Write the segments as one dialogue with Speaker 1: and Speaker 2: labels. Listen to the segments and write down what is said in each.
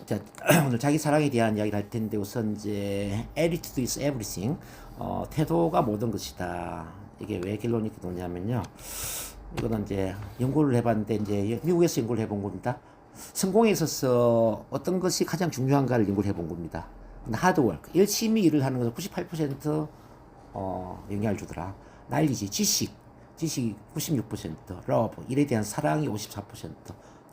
Speaker 1: 자, 오늘 자기 사랑에 대한 이야기를 할 텐데 우선 이제 attitude is everything. 태도가 모든 것이다. 이게 왜 결론이 이렇게 나냐면요. 이거는 이제 연구를 해봤는데 이제 미국에서 연구를 해본 겁니다. 성공에 있어서 어떤 것이 가장 중요한가를 연구를 해본 겁니다. 하드워크, 열심히 일을 하는 것은 98% 영향을 주더라. 난리지, 지식이 96%, 러브, 일에 대한 사랑이 54%,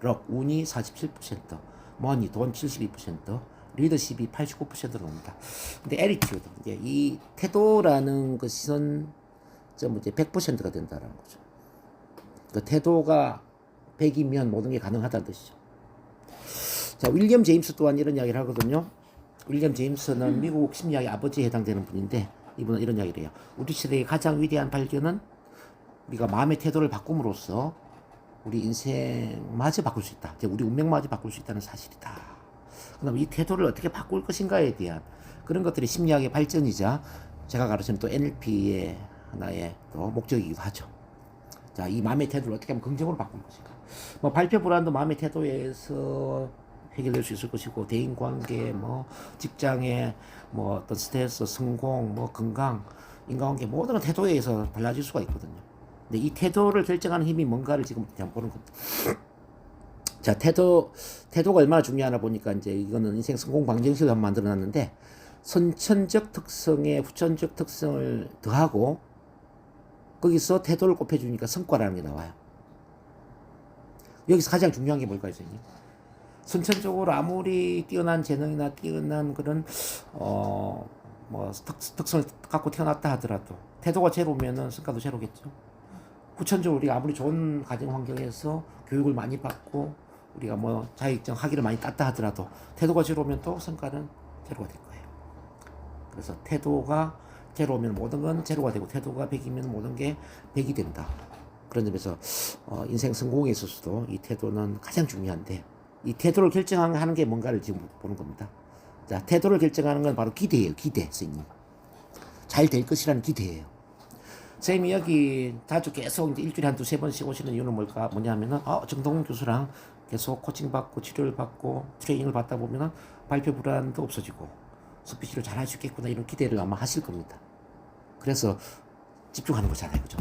Speaker 1: 럭, 운이 47%, 머니, 돈 72%, 리더십이 89%로 옵니다. 근데 attitude, 이제 이 태도라는 것은 좀 이제 100%가 된다는 거죠. 그 태도가 100이면 모든 게 가능하다는 뜻이죠. 자, 윌리엄 제임스 또한 이런 이야기를 하거든요. 윌리엄 제임스는 미국 심리학의 아버지에 해당되는 분인데 이분은 이런 이야기를 해요. 우리 시대의 가장 위대한 발견은 우리가 마음의 태도를 바꿈으로써 우리 인생마저 바꿀 수 있다. 우리 운명마저 바꿀 수 있다는 사실이다. 그럼 이 태도를 어떻게 바꿀 것인가에 대한 그런 것들이 심리학의 발전이자 제가 가르치는 또 NLP의 하나의 또 목적이기도 하죠. 자, 이 마음의 태도를 어떻게 하면 긍정으로 바꿀 것인가. 뭐 발표 불안도 마음의 태도에서 해결될 수 있을 것이고, 대인 관계, 뭐 직장의 뭐 어떤 스트레스, 성공, 뭐 건강, 인간관계 모든 태도에 의해서 달라질 수가 있거든요. 근데 이 태도를 결정하는 힘이 뭔가를 지금 한번 보는 겁니다. 자, 태도가 얼마나 중요하나 보니까 이제 이거는 인생 성공 방정식을 한번 만들어 놨는데, 선천적 특성에 후천적 특성을 더하고 거기서 태도를 곱해주니까 성과라는 게 나와요. 여기서 가장 중요한 게 뭘까요, 선생님? 선천적으로 아무리 뛰어난 재능이나 뛰어난 그런 뭐 특성을 갖고 태어났다 하더라도 태도가 제로면은 성과도 제로겠죠. 후천적으로 우리가 아무리 좋은 가정 환경에서 교육을 많이 받고 우리가 뭐 자격증 학위를 많이 땄다 하더라도 태도가 제로면 또 성과는 제로가 될 거예요. 그래서 태도가 제로면 모든 건 제로가 되고 태도가 100이면 모든 게 100이 된다. 그런 점에서 인생 성공에 있어서도 이 태도는 가장 중요한데, 이 태도를 결정하는 게 뭔가를 지금 보는 겁니다. 자, 태도를 결정하는 건 바로 기대예요. 기대, 선생님. 잘 될 것이라는 기대예요. 선생님이 여기 자주 계속 이제 일주일에 한 두세 번씩 오시는 이유는 뭐냐면은, 정동훈 교수랑 계속 코칭받고 치료를 받고 트레이닝을 받다 보면은 발표 불안도 없어지고 스피치를 잘 할 수 있겠구나 이런 기대를 아마 하실 겁니다. 그래서 집중하는 거잖아요. 그죠?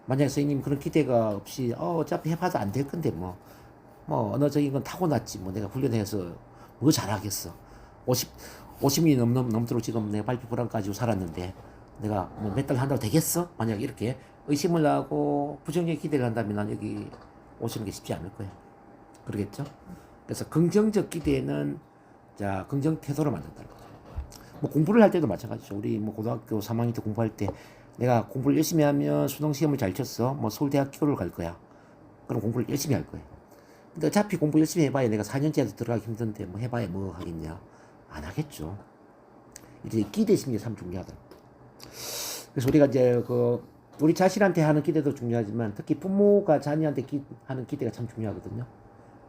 Speaker 1: 만약에 선생님 그런 기대가 없이, 어차피 해봐도 안 될 건데 뭐 언어적인 건 타고났지. 뭐 내가 훈련해서 뭐 잘하겠어. 50년이 넘도록 지금 내가 발표 불안 가지고 살았는데 내가 뭐 몇 달 한다고 되겠어? 만약 이렇게 의심을 하고 부정적 기대를 한다면 여기 오시는 게 쉽지 않을 거예요. 그러겠죠? 그래서 긍정적 기대는 자, 긍정 태도를 만든다는 거죠. 뭐 공부를 할 때도 마찬가지죠. 우리 뭐 고등학교 3학년 때 공부할 때 내가 공부를 열심히 하면 수능 시험을 잘 쳤어. 뭐 서울대학교를 갈 거야. 그럼 공부를 열심히 할 거예요. 근데 어차피 공부 열심히 해봐야 내가 4년째도 들어가기 힘든데 뭐 해봐야 뭐 하겠냐. 안 하겠죠. 이제 기대 심리가 참 중요하다. 그래서 우리가 이제 우리 자신한테 하는 기대도 중요하지만 특히 부모가 자녀한테 하는 기대가 참 중요하거든요.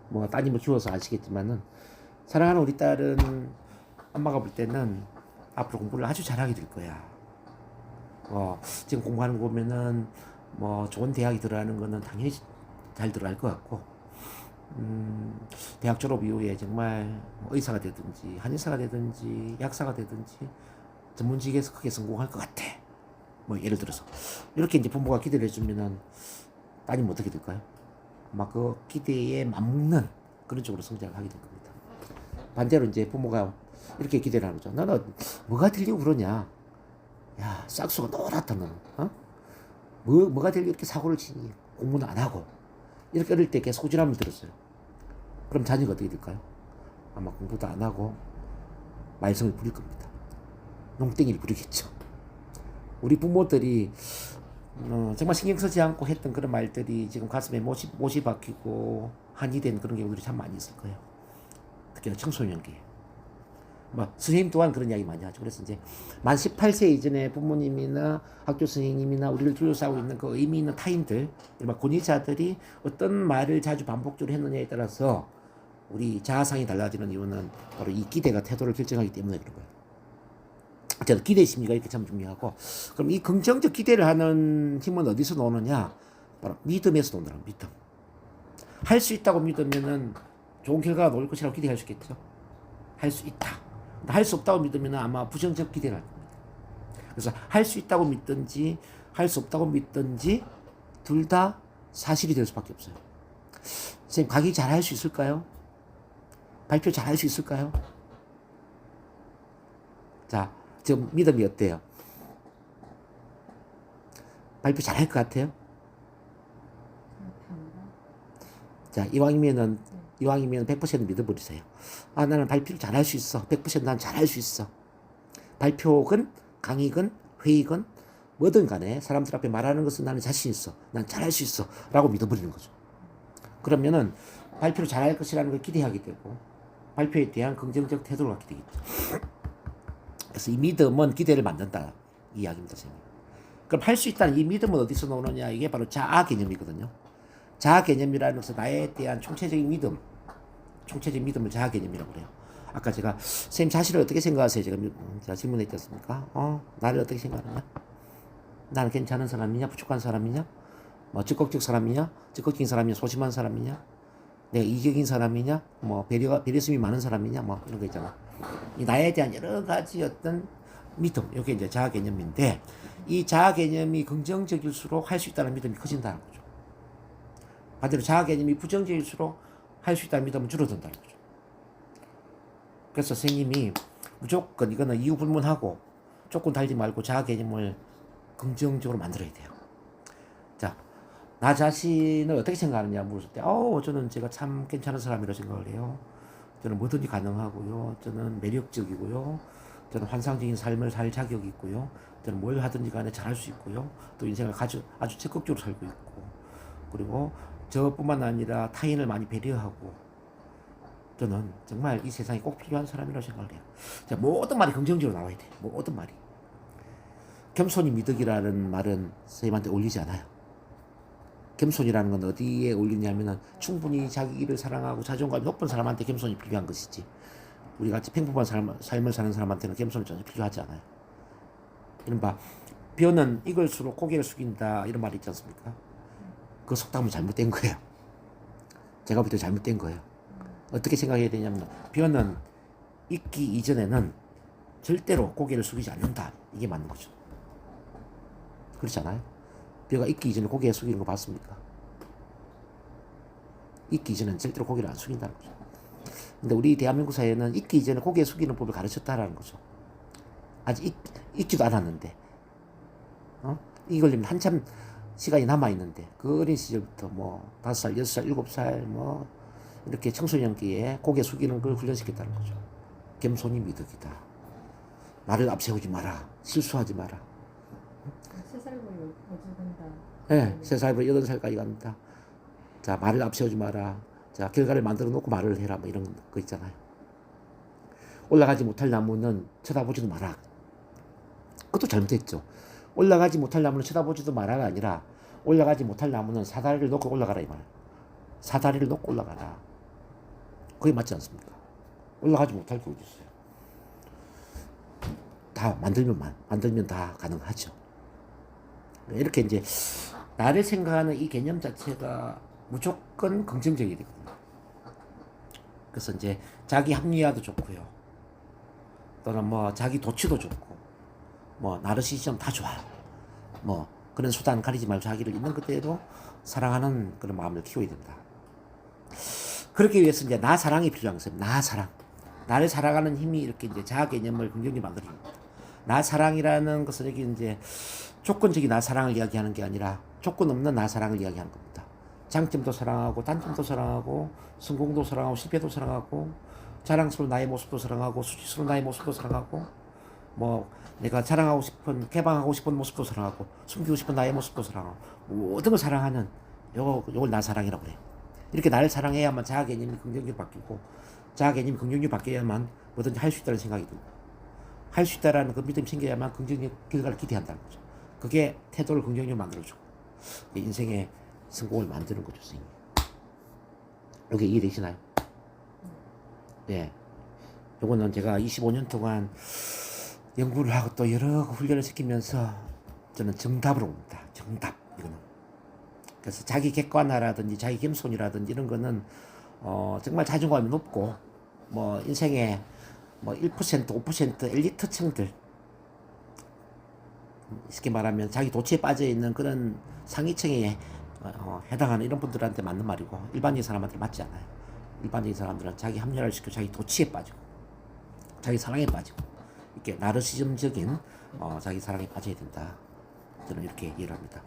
Speaker 1: 뭐 따님을 키워서 아시겠지만은 사랑하는 우리 딸은 엄마가 볼 때는 앞으로 공부를 아주 잘하게 될 거야. 지금 공부하는 거 보면은 뭐 좋은 대학이 들어가는 거는 당연히 잘 들어갈 것 같고, 대학 졸업 이후에 정말 뭐 의사가 되든지 한의사가 되든지 약사가 되든지 전문직에서 크게 성공할 것 같아. 뭐 예를 들어서 이렇게 이제 부모가 기대를 해주면은 따님 어떻게 될까요? 아마 그 기대에 맞는 그런 쪽으로 성장을 하게 될 겁니다. 반대로 이제 부모가 이렇게 기대를 하는 거죠. 너는 뭐가 되려고 그러냐? 야, 싹수가 노랗다 너는. 뭐가 되려고 이렇게 사고를 치니? 공부는 안 하고. 이렇게 어릴 때 계속 소진함을 들었어요. 그럼 자녀가 어떻게 될까요? 아마 공부도 안 하고 말썽을 부릴 겁니다. 농땡이를 부리겠죠. 우리 부모들이 정말 신경 쓰지 않고 했던 그런 말들이 지금 가슴에 못이 박히고 한이 된 그런 경우들이 참 많이 있을 거예요. 특히나 청소년기에. 뭐 선생님 또한 그런 이야기 많이 하죠. 그래서 이제 만 18세 이전에 부모님이나 학교 선생님이나 우리를 둘러싸고 있는 그 의미 있는 타인들, 권위자들이 어떤 말을 자주 반복적으로 했느냐에 따라서 우리 자아상이 달라지는 이유는 바로 이 기대가 태도를 결정하기 때문에 그런 거예요. 어쨌든 기대 심리가 이렇게 참 중요하고, 그럼 이 긍정적 기대를 하는 힘은 어디서 나오느냐? 바로 믿음에서 나온다는 믿음. 할 수 있다고 믿으면은 좋은 결과가 나올 것이라고 기대할 수 있겠죠. 할 수 있다. 할 수 없다고 믿으면 아마 부정적 기대를 할 겁니다. 그래서 할 수 있다고 믿든지 할 수 없다고 믿든지 둘 다 사실이 될 수밖에 없어요. 선생님, 강의 잘 할 수 있을까요? 발표 잘 할 수 있을까요? 자, 지금 믿음이 어때요? 발표 잘 할 것 같아요? 자, 이왕이면 100% 믿어버리세요. 아, 나는 발표를 잘 할 수 있어. 100% 난 잘 할 수 있어. 발표건, 강의건, 회의건, 뭐든 간에 사람들 앞에 말하는 것은 나는 자신 있어. 난 잘 할 수 있어. 라고 믿어버리는 거죠. 그러면은 발표를 잘 할 것이라는 걸 기대하게 되고, 발표에 대한 긍정적 태도를 갖게 되겠죠. 그래서 이 믿음은 기대를 만든다. 이 이야기입니다, 선생님. 그럼 할 수 있다는 이 믿음은 어디서 나오느냐? 이게 바로 자아 개념이거든요. 자아 개념이라는 것은 나에 대한 총체적인 믿음, 총체적인 믿음을 자아 개념이라고 그래요. 아까 제가 선생님 자신을 어떻게 생각하세요? 제가 질문했지 않습니까? 나를 어떻게 생각하느냐? 나는 괜찮은 사람이냐? 부족한 사람이냐? 뭐 적극적 사람이냐? 적극적인 사람이냐? 소심한 사람이냐? 내가 이기적인 사람이냐? 뭐 배려심이 많은 사람이냐? 뭐 이런 거 있잖아. 이 나에 대한 여러 가지 어떤 믿음, 이게 이제 자아 개념인데, 이 자아 개념이 긍정적일수록 할 수 있다는 믿음이 커진다는 거죠. 반대로 자아 개념이 부정적일수록 할 수 있다는 믿음은 줄어든다는 거죠. 그래서 선생님이 무조건 이거는 이유 불문하고 조건 달지 말고 자아 개념을 긍정적으로 만들어야 돼요. 자, 나 자신을 어떻게 생각하느냐 물었을 때, 저는 제가 참 괜찮은 사람이라고 생각을 해요. 저는 뭐든지 가능하고요. 저는 매력적이고요. 저는 환상적인 삶을 살 자격이 있고요. 저는 뭘 하든지 간에 잘할 수 있고요. 또 인생을 아주 적극적으로 살고 있고, 그리고 저뿐만 아니라 타인을 많이 배려하고, 저는 정말 이 세상에 꼭 필요한 사람이라고 생각을 해요. 자, 모든 말이 긍정적으로 나와야 돼. 모든 말이. 겸손이 미덕이라는 말은 선생님한테 어울리지 않아요. 겸손이라는 건 어디에 어울리냐면은 충분히 자기를 사랑하고 자존감이 높은 사람한테 겸손이 필요한 것이지, 우리 같이 평범한 삶을 사는 사람한테는 겸손이 전혀 필요하지 않아요. 이른바 벼는 익을수록 고개를 숙인다, 이런 말이 있지 않습니까? 그 속담은 잘못된 거예요. 제가 볼 때 잘못된 거예요. 어떻게 생각해야 되냐면, 벼는 익기 이전에는 절대로 고개를 숙이지 않는다, 이게 맞는 거죠. 그렇잖아요. 벼가 익기 이전에 고개 숙이는 거 봤습니까? 익기 이전에는 절대로 고개를 안 숙인다는 거죠. 근데 우리 대한민국 사회는 익기 이전에 고개 숙이는 법을 가르쳤다라는 거죠. 아직 익지도 않았는데, 이걸려면 한참 시간이 남아있는데, 그 어린 시절부터 뭐 5살, 6살, 7살 뭐 이렇게 청소년기에 고개 숙이는 걸 훈련시켰다는 거죠. 겸손이 미덕이다. 나를 앞세우지 마라. 실수하지 마라.
Speaker 2: 3살부터 어죽은다.
Speaker 1: 네, 3살부터 8살까지 간다. 자, 말을 앞세우지 마라. 자, 결과를 만들어 놓고 말을 해라. 뭐 이런 거 있잖아요. 올라가지 못할 나무는 쳐다보지도 마라. 그것도 잘못했죠. 올라가지 못할 나무는 쳐다보지도 마라가 아니라, 올라가지 못할 나무는 사다리를 놓고 올라가라, 이 말. 사다리를 놓고 올라가라. 그게 맞지 않습니까? 올라가지 못할 게 어디 있어요. 다 만들면 다 가능하죠. 이렇게 이제 나를 생각하는 이 개념 자체가 무조건 긍정적이 되거든요. 그래서 이제 자기 합리화도 좋고요. 또는 뭐 자기 도취도 좋고, 뭐 나르시시즘 다 좋아요. 뭐 그런 수단 가리지 말고 자기를 있는 그대로 사랑하는 그런 마음을 키워야 된다. 그렇기 위해서 이제 나 사랑이 필요한 것입니다. 나 사랑. 나를 사랑하는 힘이 이렇게 이제 자아 개념을 긍정적으로 만들어줍니다. 나 사랑이라는 것은 여기 이제 조건적인 나 사랑을 이야기하는 게 아니라 조건 없는 나 사랑을 이야기하는 겁니다. 장점도 사랑하고, 단점도 사랑하고, 성공도 사랑하고, 실패도 사랑하고, 자랑스러운 나의 모습도 사랑하고, 수치스러운 나의 모습도 사랑하고, 뭐 내가 자랑하고 싶은, 개방하고 싶은 모습도 사랑하고, 숨기고 싶은 나의 모습도 사랑하고, 모든 걸 사랑하는 요걸 나 사랑이라고 그래요. 이렇게 나를 사랑해야만 자아 개념이 긍정적으로 바뀌고, 자아 개념이 긍정적으로 바뀌어야만 뭐든지 할 수 있다는 생각이 들고, 할 수 있다라는 그 믿음이 생겨야만 긍정적 결과를 기대한다는 거죠. 그게 태도를 긍정적으로 만들어주고 인생의 성공을 만드는 거죠, 선생님. 이게 이해되시나요? 네. 요거는 제가 25년 동안 연구를 하고 또 여러 훈련을 시키면서 저는 정답으로 봅니다. 정답, 이거는. 그래서 자기 객관화라든지 자기 겸손이라든지 이런 거는 정말 자존감이 높고, 뭐 인생에 뭐 1%, 5% 엘리트층들, 쉽게 말하면 자기 도취에 빠져 있는 그런 상위층에 해당하는 이런 분들한테 맞는 말이고, 일반적인 사람한테 맞지 않아요. 일반적인 사람들은 자기 합리화를 시켜 자기 도취에 빠지고 자기 사랑에 빠지고 이렇게 나르시즘적인 자기 사랑에 빠져야 된다. 저는 이렇게 이해를 합니다.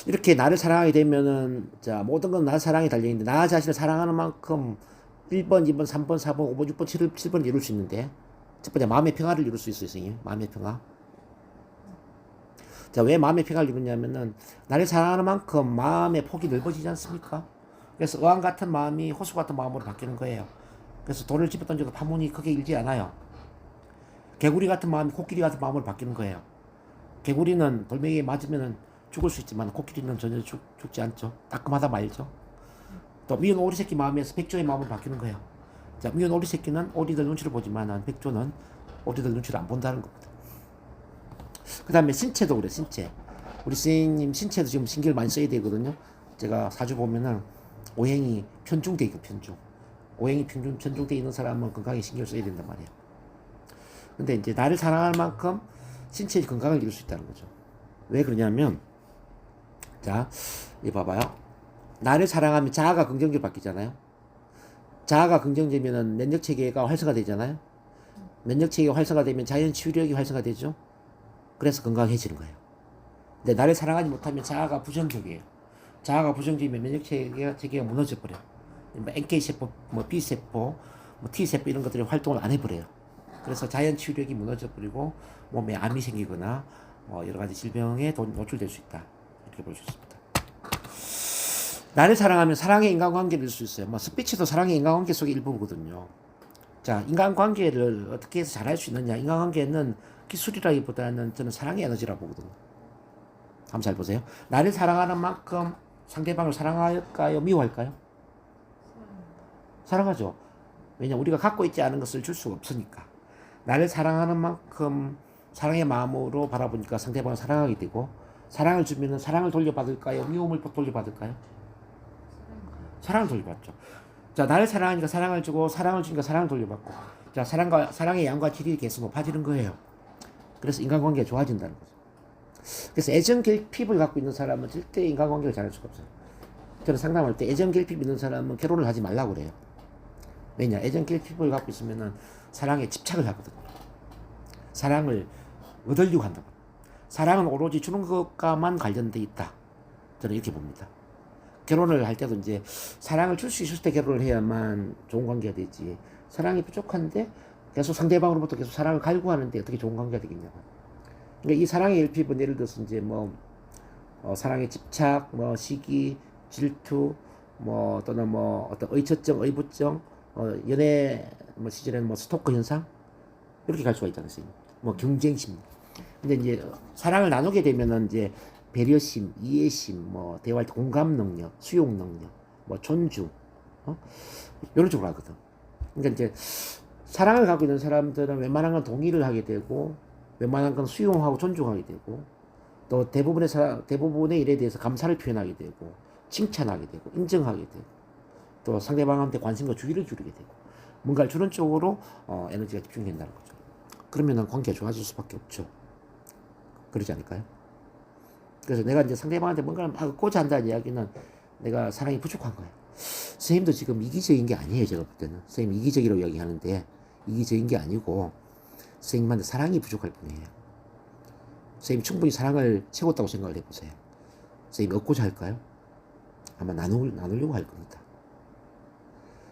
Speaker 1: 이렇게 나를 사랑하게 되면은 자 모든 건 나 사랑에 달려있는데 나 자신을 사랑하는 만큼 1번, 2번, 3번, 4번, 5번, 6번, 7번 이룰 수 있는데, 첫 번째 마음의 평화를 이룰 수 있어요. 마음의 평화. 자, 왜 마음의 평화를 이루냐면은 나를 사랑하는 만큼 마음의 폭이 넓어지지 않습니까? 그래서 어항 같은 마음이 호수 같은 마음으로 바뀌는 거예요. 그래서 돌을 집어 던져도 파문이 크게 일지 않아요. 개구리 같은 마음이 코끼리 같은 마음으로 바뀌는 거예요. 개구리는 돌멩이에 맞으면 죽을 수 있지만 코끼리는 전혀 죽지 않죠. 따끔하다 말이죠. 또 미운 오리 새끼 마음에서 백조의 마음으로 바뀌는 거예요. 자, 미운 오리 새끼는 오리들 눈치를 보지만 백조는 오리들 눈치를 안 본다는 겁니다. 그 다음에 신체도 그래, 신체. 우리 선생님 신체도 지금 신경을 많이 써야 되거든요. 제가 사주 보면은 오행이 편중돼 있고, 편중. 오행이 편중돼 있는 사람은 건강에 신경을 써야 된단 말이에요. 근데 이제 나를 사랑할 만큼 신체의 건강을 이룰 수 있다는 거죠. 왜 그러냐면, 자, 이 봐봐요. 나를 사랑하면 자아가 긍정적으로 바뀌잖아요. 자아가 긍정적이면 면역 체계가 활성화되잖아요. 면역 체계가 활성화되면 자연 치유력이 활성화되죠. 그래서 건강해지는 거예요. 근데 나를 사랑하지 못하면 자아가 부정적이에요. 자아가 부정적이면 면역 체계가 무너져 버려. 뭐 NK 세포, 뭐 B 세포, 뭐 T 세포 이런 것들이 활동을 안 해버려요. 그래서 자연 치유력이 무너져 버리고 몸에 암이 생기거나 여러 가지 질병에 노출될 수 있다. 이렇게 볼 수 있습니다. 나를 사랑하면 사랑의 인간관계를 이룰 수 있어요. 뭐 스피치도 사랑의 인간관계 속의 일부거든요. 자, 인간관계를 어떻게 해서 잘할 수 있느냐? 인간관계는 기술이라기보다는 저는 사랑의 에너지라고 보거든요. 한번 잘 보세요. 나를 사랑하는 만큼 상대방을 사랑할까요? 미워할까요? 사랑하죠. 왜냐면 우리가 갖고 있지 않은 것을 줄 수가 없으니까. 나를 사랑하는 만큼 사랑의 마음으로 바라보니까 상대방을 사랑하게 되고, 사랑을 주면 사랑을 돌려받을까요? 미움을 돌려받을까요? 사랑을 돌려받죠. 자, 나를 사랑하니까 사랑을 주고, 사랑을 주니까 사랑을 돌려받고, 자, 사랑의 양과 질이 계속 높아지는 거예요. 그래서 인간관계가 좋아진다는 거죠. 그래서 애정 결핍을 갖고 있는 사람은 절대 인간관계를 잘할 수가 없어요. 저는 상담할 때 애정 결핍 있는 사람은 결혼을 하지 말라고 그래요. 왜냐? 애정 결핍을 갖고 있으면은 사랑에 집착을 하거든요. 사랑을 얻으려고 한다고. 사랑은 오로지 주는 것과만 관련돼 있다. 저는 이렇게 봅니다. 결혼을 할 때도 이제 사랑을 줄 수 있을 때 결혼을 해야만 좋은 관계가 되지. 사랑이 부족한데 계속 상대방으로부터 계속 사랑을 갈구하는데 어떻게 좋은 관계가 되겠냐고. 그러니까 이 사랑의 결핍은 예를 들어서 이제 사랑의 집착, 시기, 질투, 또는 어떤 의처증, 의부증, 연애 시절에는 스토커 현상 이렇게 갈 수가 있잖아요. 경쟁심. 근데 이제 사랑을 나누게 되면은 이제 배려심, 이해심, 대화할 때 공감 능력, 수용 능력, 존중, 이런 쪽으로 하거든. 그러니까 이제 사랑을 갖고 있는 사람들은 웬만한 건 동의를 하게 되고, 웬만한 건 수용하고 존중하게 되고, 또 대부분의 일에 대해서 감사를 표현하게 되고, 칭찬하게 되고, 인정하게 되고, 또 상대방한테 관심과 주의를 기울이게 되고, 뭔가를 주는 쪽으로 에너지가 집중된다는 거죠. 그러면은 관계가 좋아질 수밖에 없죠. 그러지 않을까요? 그래서 내가 이제 상대방한테 뭔가를 막 하고자 한다는 이야기는 내가 사랑이 부족한 거예요. 선생님도 지금 이기적인 게 아니에요. 제가 볼 때는 선생님 이기적이라고 이야기하는데 이기적인 게 아니고 선생님한테 사랑이 부족할 뿐이에요. 선생님 충분히 사랑을 채웠다고 생각을 해보세요. 선생님 얻고자 할까요? 아마 나누려고 할 겁니다.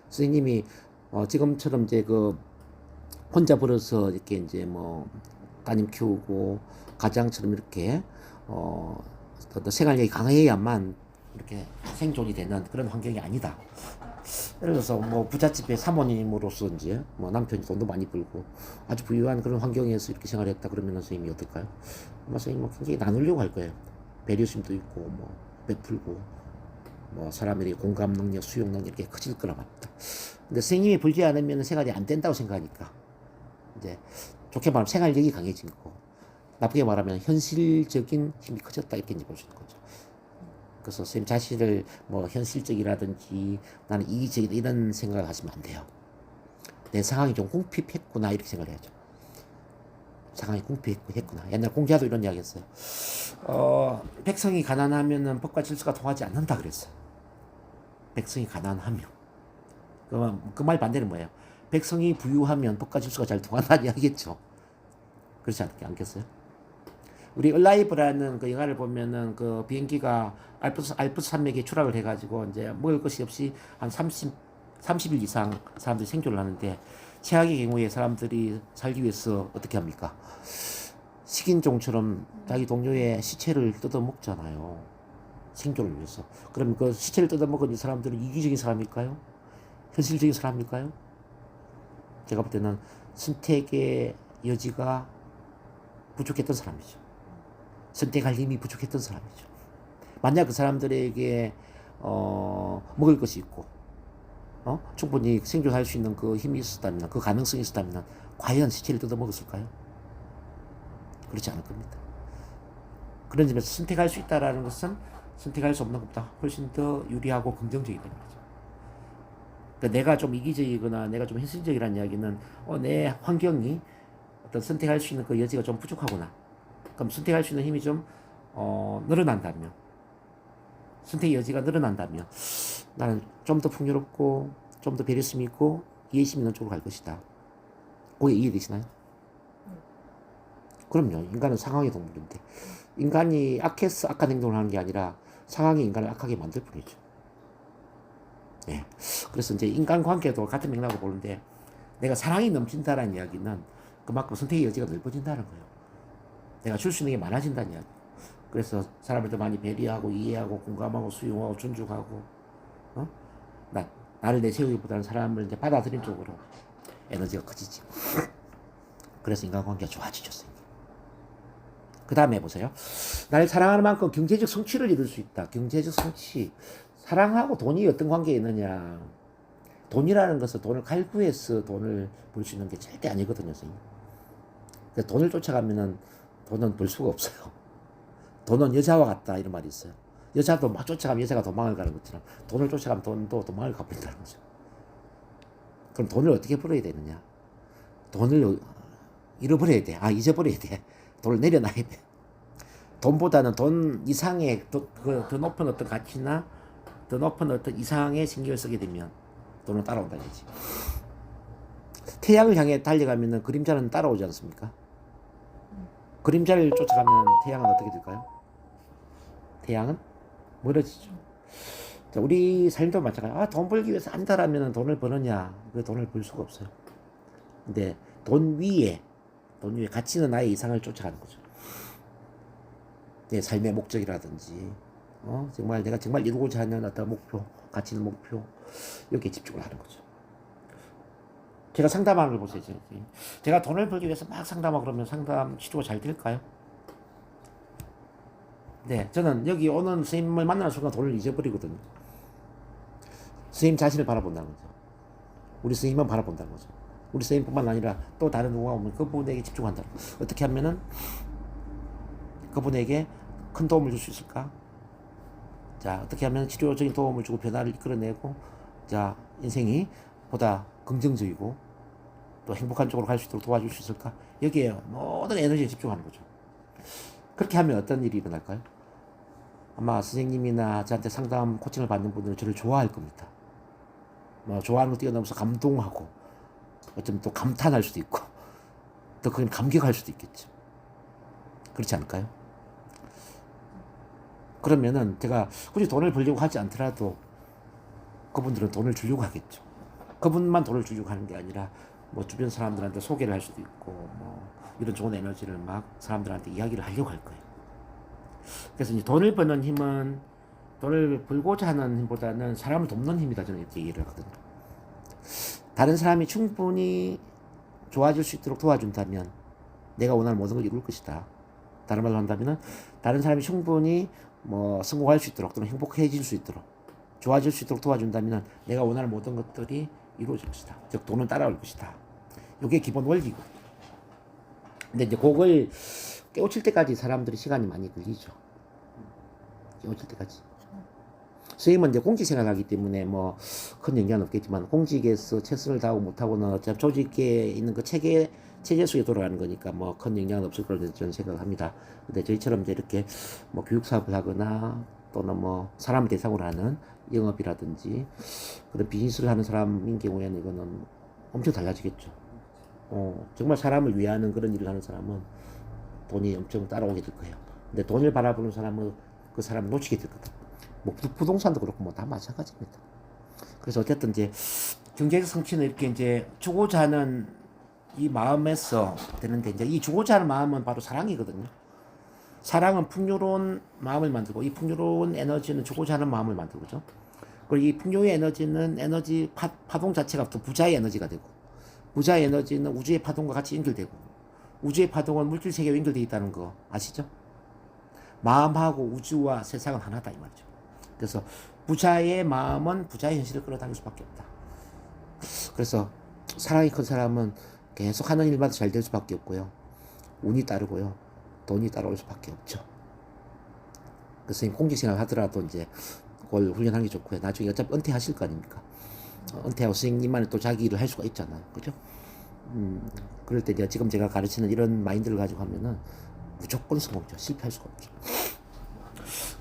Speaker 1: 선생님이 지금처럼 이제 혼자 벌어서 이렇게 이제 따님 키우고 가장처럼 이렇게 어떤 생활력이 강해야만 이렇게 생존이 되는 그런 환경이 아니다. 예를 들어서 부잣집의 사모님으로서 이제 남편이 돈도 많이 벌고 아주 부유한 그런 환경에서 이렇게 생활했다 그러면 선생님이 어떨까요? 아마 선생님 굉장히 나누려고 할 거예요. 배려심도 있고 베풀고 사람들이 공감 능력, 수용 능력 이렇게 커질 거라 봅니다. 근데 선생님이 벌지 않으면 생활이 안 된다고 생각하니까 이제 좋게 말하면 생활력이 강해진 거, 나쁘게 말하면 현실적인 힘이 커졌다 이렇게 볼 수 있는 거죠. 그래서 선생님 자신을 현실적이라든지 나는 이기적이다 이런 생각을 하시면 안 돼요. 내 상황이 좀 궁핍했구나 이렇게 생각을 해야죠. 상황이 궁핍했구나. 옛날 공자도 이런 이야기 했어요. 백성이 가난하면은 법과 질서가 통하지 않는다 그랬어요. 백성이 가난하면. 그 말 반대는 뭐예요? 백성이 부유하면 법과 질서가 잘 통한다는 이야기겠죠. 그렇지 않겠어요? 우리 얼라이브라는 그 영화를 보면은 그 비행기가 알프스 산맥에 추락을 해가지고 이제 먹을 것이 없이 한 30일 이상 사람들이 생존을 하는데 최악의 경우에 사람들이 살기 위해서 어떻게 합니까? 식인종처럼 자기 동료의 시체를 뜯어먹잖아요. 생존을 위해서. 그럼 그 시체를 뜯어먹은 이 사람들은 이기적인 사람일까요? 현실적인 사람일까요? 제가 볼 때는 선택의 여지가 부족했던 사람이죠. 선택할 힘이 부족했던 사람이죠. 만약 그 사람들에게 먹을 것이 있고 충분히 생존할 수 있는 그 힘이 있었다면, 그 가능성이 있었다면 과연 시체를 뜯어먹었을까요? 그렇지 않을 겁니다. 그런 점에서 선택할 수 있다는 것은 선택할 수 없는 것보다 훨씬 더 유리하고 긍정적이다 말이죠. 그러니까 내가 좀 이기적이거나 내가 좀 현실적이라는 이야기는 내 환경이 어떤 선택할 수 있는 그 여지가 좀 부족하구나. 그럼 선택할 수 있는 힘이 좀 늘어난다면, 선택의 여지가 늘어난다면 나는 좀 더 풍요롭고 좀 더 배려심이 있고 이해심 있는 쪽으로 갈 것이다. 그게 이해되시나요? 그럼요. 인간은 상황의 동물인데 인간이 악해서 악한 행동을 하는 게 아니라 상황이 인간을 악하게 만들 뿐이죠. 예. 그래서 이제 인간관계도 같은 맥락으로 보는데 내가 사랑이 넘친다라는 이야기는 그만큼 선택의 여지가 넓어진다는 거예요. 내가 줄 수 있는 게 많아진다는 이야기. 그래서 사람을 더 많이 배려하고 이해하고 공감하고 수용하고 존중하고 나를 내세우기보다는 사람을 이제 받아들인 쪽으로 에너지가 커지지. 그래서 인간관계가 좋아지죠. 그 다음에 보세요. 나를 사랑하는 만큼 경제적 성취를 이룰 수 있다. 경제적 성취. 사랑하고 돈이 어떤 관계에 있느냐. 돈이라는 것은 돈을 갈구해서 돈을 벌 수 있는 게 절대 아니거든요. 그래서 돈을 쫓아가면은 돈은 벌 수가 없어요. 돈은 여자와 같다 이런 말이 있어요. 여자도 막 쫓아가면 여자가 도망을 가는 것처럼 돈을 쫓아가면 돈도 도망을 가버린다는 거죠. 그럼 돈을 어떻게 벌어야 되느냐? 돈을 잃어버려야 돼. 잊어버려야 돼. 돈을 내려놔야 돼. 돈보다는 돈 이상의 더 높은 어떤 가치나 더 높은 어떤 이상의 신경을 쓰게 되면 돈은 따라온다는 거지. 태양을 향해 달려가면 그림자는 따라오지 않습니까? 그림자를 쫓아가면 태양은 어떻게 될까요? 태양은 멀어지죠. 자, 우리 삶도 마찬가지야. 돈 벌기 위해서 한다라면 돈을 버느냐? 그 돈을 벌 수가 없어요. 근데 돈 위에 가치 있는 나의 이상을 쫓아가는 거죠. 내 삶의 목적이라든지, 정말 내가 정말 이루고자 하는 어떤 목표, 가치 있는 목표, 여기에 집중을 하는 거죠. 제가 상담하는 걸 보세요. 제가 돈을 벌기 위해서 막 상담하고 그러면 상담 치료가 잘 될까요? 네, 저는 여기 오는 선생님을 만나는 순간 돈을 잊어버리거든요. 선생님 자신을 바라본다는 거죠. 우리 선생님만 바라본다는 거죠. 우리 선생님뿐만 아니라 또 다른 누가 오면 그분에게 집중한다는 거죠. 어떻게 하면은 그분에게 큰 도움을 줄 수 있을까? 자, 어떻게 하면 치료적인 도움을 주고 변화를 이끌어내고, 자, 인생이 보다 긍정적이고 또 행복한 쪽으로 갈 수 있도록 도와줄 수 있을까? 여기에 모든 에너지에 집중하는 거죠. 그렇게 하면 어떤 일이 일어날까요? 아마 선생님이나 저한테 상담 코칭을 받는 분들은 저를 좋아할 겁니다. 좋아하는 거 뛰어넘어서 감동하고 어쩌면 또 감탄할 수도 있고 또 그건 감격할 수도 있겠죠. 그렇지 않을까요? 그러면은 제가 굳이 돈을 벌려고 하지 않더라도 그분들은 돈을 주려고 하겠죠. 그분만 돈을 주려고 하는 게 아니라 주변 사람들한테 소개를 할 수도 있고 이런 좋은 에너지를 막 사람들한테 이야기를 하려고 할 거예요. 그래서 이제 돈을 버는 힘은 돈을 벌고자 하는 힘보다는 사람을 돕는 힘이다 저는 이렇게 얘기를 하거든요. 다른 사람이 충분히 좋아질 수 있도록 도와준다면 내가 원하는 모든 걸 이룰 것이다. 다른 말로 한다면 다른 사람이 충분히 성공할 수 있도록 또는 행복해질 수 있도록 좋아질 수 있도록 도와준다면 내가 원하는 모든 것들이 이루어질 것이다. 즉 돈은 따라올 것이다. 이게 기본 원리거든요. 근데 이제 그걸 깨우칠 때까지 사람들이 시간이 많이 걸리죠. 깨우칠 때까지. 선생님은 이제 공직 생활하기 때문에 뭐 큰 영향은 없겠지만 공직에서 최선을 다하고 못하고는 어차피 조직에 있는 그 체계 속에 돌아가는 거니까 뭐 큰 영향은 없을 거라고 저는 생각합니다. 근데 저희처럼 이제 이렇게 뭐 교육 사업을 하거나 또는 뭐 사람 대상으로 하는 영업이라든지 그런 비즈니스를 하는 사람인 경우에는 이거는 엄청 달라지겠죠. 정말 사람을 위하는 그런 일을 하는 사람은 돈이 엄청 따라오게 될 거예요. 근데 돈을 바라보는 사람은 그 사람을 놓치게 될 거다. 뭐 부동산도 그렇고 뭐 다 마찬가지입니다. 그래서 어쨌든 이제 경제적 성취는 이렇게 이제 주고자 하는 이 마음에서 되는데 이제 이 주고자 하는 마음은 바로 사랑이거든요. 사랑은 풍요로운 마음을 만들고 이 풍요로운 에너지는 주고자 하는 마음을 만들고죠. 그리고 이 풍요의 에너지는 에너지 파동 자체가 또 부자의 에너지가 되고 부자의 에너지는 우주의 파동과 같이 연결되고 우주의 파동은 물질 세계와 연결되어 있다는 거 아시죠? 마음하고 우주와 세상은 하나다 이 말이죠. 그래서 부자의 마음은 부자의 현실을 끌어당길 수밖에 없다. 그래서 사랑이 큰 사람은 계속 하는 일마다 잘 될 수밖에 없고요. 운이 따르고요. 돈이 따라올 수밖에 없죠. 그래서 공직 생활 하더라도 이제 그걸 훈련하는 게 좋고요. 나중에 어차피 은퇴하실 거 아닙니까? 은퇴하고 선생님만의 또 자기 일을 할 수가 있잖아요. 그죠? 그럴 때 지금 제가 가르치는 이런 마인드를 가지고 하면은 무조건 성공이죠. 실패할 수가 없죠.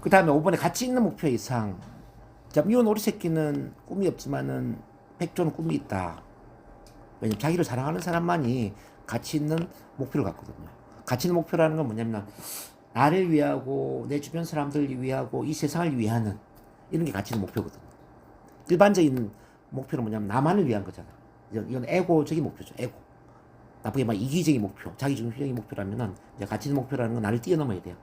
Speaker 1: 그 다음에 5번에 가치 있는 목표 이상. 자, 미운 오리 새끼는 꿈이 없지만은 백조는 꿈이 있다. 왜냐면 자기를 사랑하는 사람만이 가치 있는 목표를 갖거든요. 가치 있는 목표라는 건 뭐냐면 나를 위하고 내 주변 사람들을 위하고 이 세상을 위하는 이런 게 가치 있는 목표거든요. 일반적인 목표는 뭐냐면 나만을 위한 거잖아. 이건 에고적인 목표죠. 에고. 나쁘게 말 이기적인 목표, 자기중심적인 목표라면은 이제 가치 있는 목표라는 건 나를 뛰어넘어야 돼요.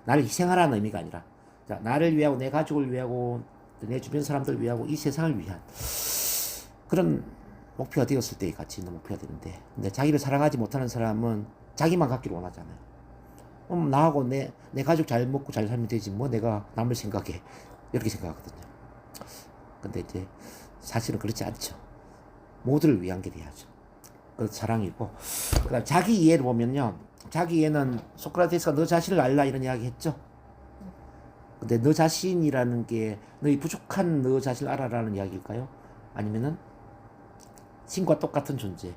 Speaker 1: 나를 희생하라는 의미가 아니라 자, 나를 위하고 내 가족을 위하고 내 주변 사람들을 위하고 이 세상을 위한 그런 목표가 되었을 때 가치 있는 목표가 되는데 근데 자기를 사랑하지 못하는 사람은 자기만 갖기를 원하잖아요. 나하고 내 가족 잘 먹고 잘 살면 되지 뭐 내가 남을 생각해 이렇게 생각하거든요. 근데 이제 사실은 그렇지 않죠. 모두를 위한 게 돼야죠. 그 사랑이고 그다음 자기 이해를 보면요. 자기 이해는 소크라테스가 너 자신을 알라 이런 이야기 했죠. 근데 너 자신이라는 게 너희 부족한 너 자신을 알아라는 이야기일까요? 아니면은 신과 똑같은 존재,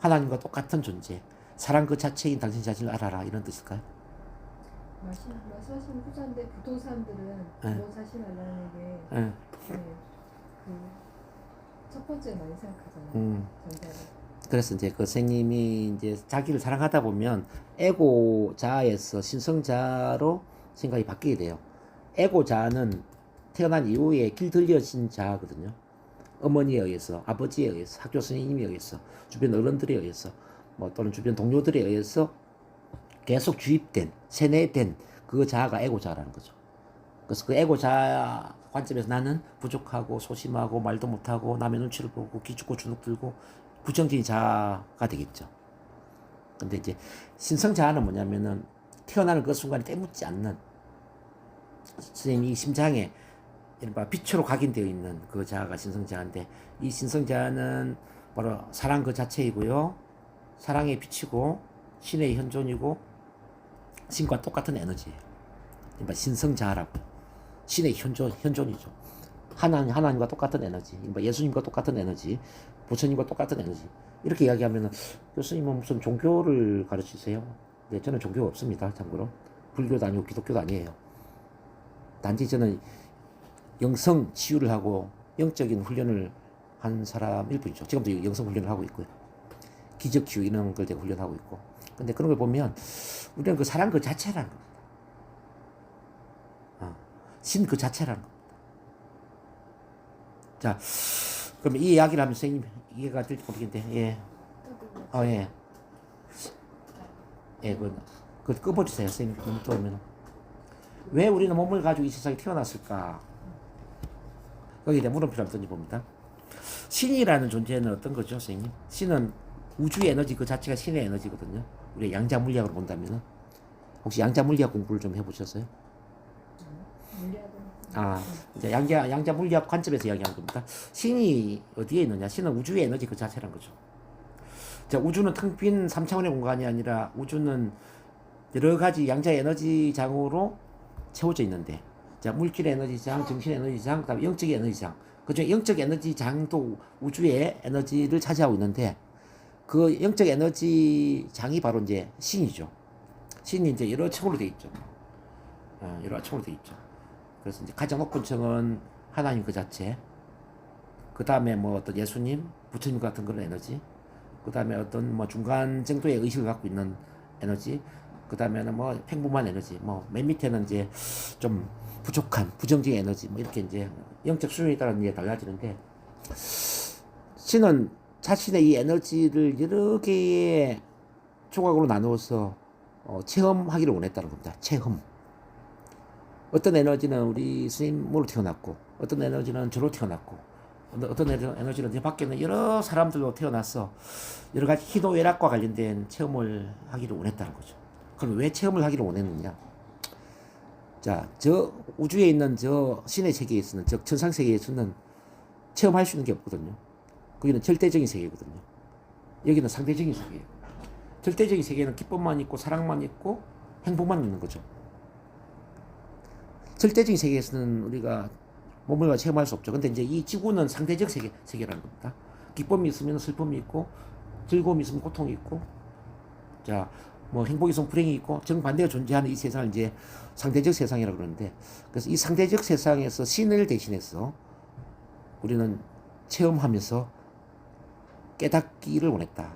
Speaker 1: 하나님과 똑같은 존재, 사랑 그 자체인 당신 자신을 알아라 이런 뜻일까요?
Speaker 2: 말씀하시는 후자인데 보통 사람들은
Speaker 1: 네.
Speaker 2: 너 자신 알라는 게
Speaker 1: 네.
Speaker 2: 첫 번째 많이 생각하잖아요. 전자를.
Speaker 1: 그래서 이제 그 선생님이 이제 자기를 사랑하다 보면 에고자에서 신성자로 생각이 바뀌게 돼요. 에고자는 태어난 이후에 길들여진 자거든요. 어머니에 의해서, 아버지에 의해서, 학교 선생님에 의해서, 주변 어른들에 의해서, 뭐 또는 주변 동료들에 의해서 계속 주입된, 세뇌된 그 자아가 에고자라는 거죠. 그래서 그 에고자 관점에서 나는 부족하고 소심하고 말도 못하고 남의 눈치를 보고 기죽고 주눅 들고 부정적인 자아가 되겠죠. 근데 이제 신성자아는 뭐냐면은 태어나는 그 순간에 때묻지 않는 선생님이 심장에 이른바 빛으로 각인되어 있는 그 자아가 신성자아인데 이 신성자아는 바로 사랑 그 자체이고요. 사랑의 빛이고 신의 현존이고 신과 똑같은 에너지예요. 이른바 신성자아라고요. 신의 현존이죠. 하나님과 똑같은 에너지, 예수님과 똑같은 에너지, 부처님과 똑같은 에너지. 이렇게 이야기하면 교수님은 무슨 종교를 가르치세요? 네, 저는 종교가 없습니다. 참고로 불교도 아니고 기독교도 아니에요. 단지 저는 영성 치유를 하고 영적인 훈련을 한 사람일 뿐이죠. 지금도 영성 훈련을 하고 있고요. 기적 치유 이런 걸 제가 훈련하고 있고. 근데 그런 걸 보면 우리는 그 사랑 그 자체라는 겁니다. 신 그 자체라는 겁니다. 자, 그럼 이 이야기를 하면 선생님 이해가 될지 모르겠는데, 예. 예. 예, 그거 꺼버리세요, 선생님. 너무 떠오르면. 왜 우리는 몸을 가지고 이 세상에 태어났을까? 거기에 대한 물음표를 한번 던져봅니다. 신이라는 존재는 어떤 거죠, 선생님? 신은 우주의 에너지 그 자체가 신의 에너지거든요. 우리 양자 물리학으로 본다면은. 혹시 양자 물리학 공부를 좀 해보셨어요? 이제 양자 물리학 관점에서 이야기하는 겁니다. 신이 어디에 있느냐? 신은 우주의 에너지 그 자체란 거죠. 자, 우주는 텅 빈 3차원의 공간이 아니라 우주는 여러 가지 양자 에너지 장으로 채워져 있는데 자, 물질 에너지장, 정신 에너지장, 그다음에 영적 에너지장. 그중에 영적 에너지장도 우주의 에너지를 차지하고 있는데 그 영적 에너지장이 바로 이제 신이죠. 신이 이제 여러 층으로 돼 있죠. 여러 층으로 돼 있죠. 그래서 이제 가장 높은 층은 하나님 그 자체. 그 다음에 뭐 어떤 예수님, 부처님 같은 그런 에너지. 그 다음에 어떤 뭐 중간 정도의 의식을 갖고 있는 에너지. 그 다음에는 뭐 평범한 에너지. 뭐 맨 밑에는 이제 좀 부족한 부정적인 에너지. 뭐 이렇게 이제 영적 수준에 따라 이제 달라지는데 신은 자신의 이 에너지를 여러 개의 조각으로 나누어서 체험하기를 원했다는 겁니다. 체험. 어떤 에너지는 우리 스님으로 태어났고, 어떤 에너지는 저로 태어났고, 어떤 에너지는 이 밖에 있는 여러 사람들로 태어나서 여러 가지 희노애락과 관련된 체험을 하기를 원했다는 거죠. 그럼 왜 체험을 하기를 원했느냐? 자, 저 우주에 있는 저 신의 세계에서는, 즉 천상 세계에서는 체험할 수 있는 게 없거든요. 거기는 절대적인 세계거든요. 여기는 상대적인 세계예요. 절대적인 세계는 기쁨만 있고 사랑만 있고 행복만 있는 거죠. 절대적인 세계에서는 우리가 몸을 체험할 수 없죠. 근데 이제 이 지구는 상대적 세계라는 겁니다. 기쁨이 있으면 슬픔이 있고, 즐거움이 있으면 고통이 있고, 자, 뭐 행복이 있으면 불행이 있고, 정반대가 존재하는 이 세상을 이제 상대적 세상이라고 그러는데, 그래서 이 상대적 세상에서 신을 대신해서 우리는 체험하면서 깨닫기를 원했다.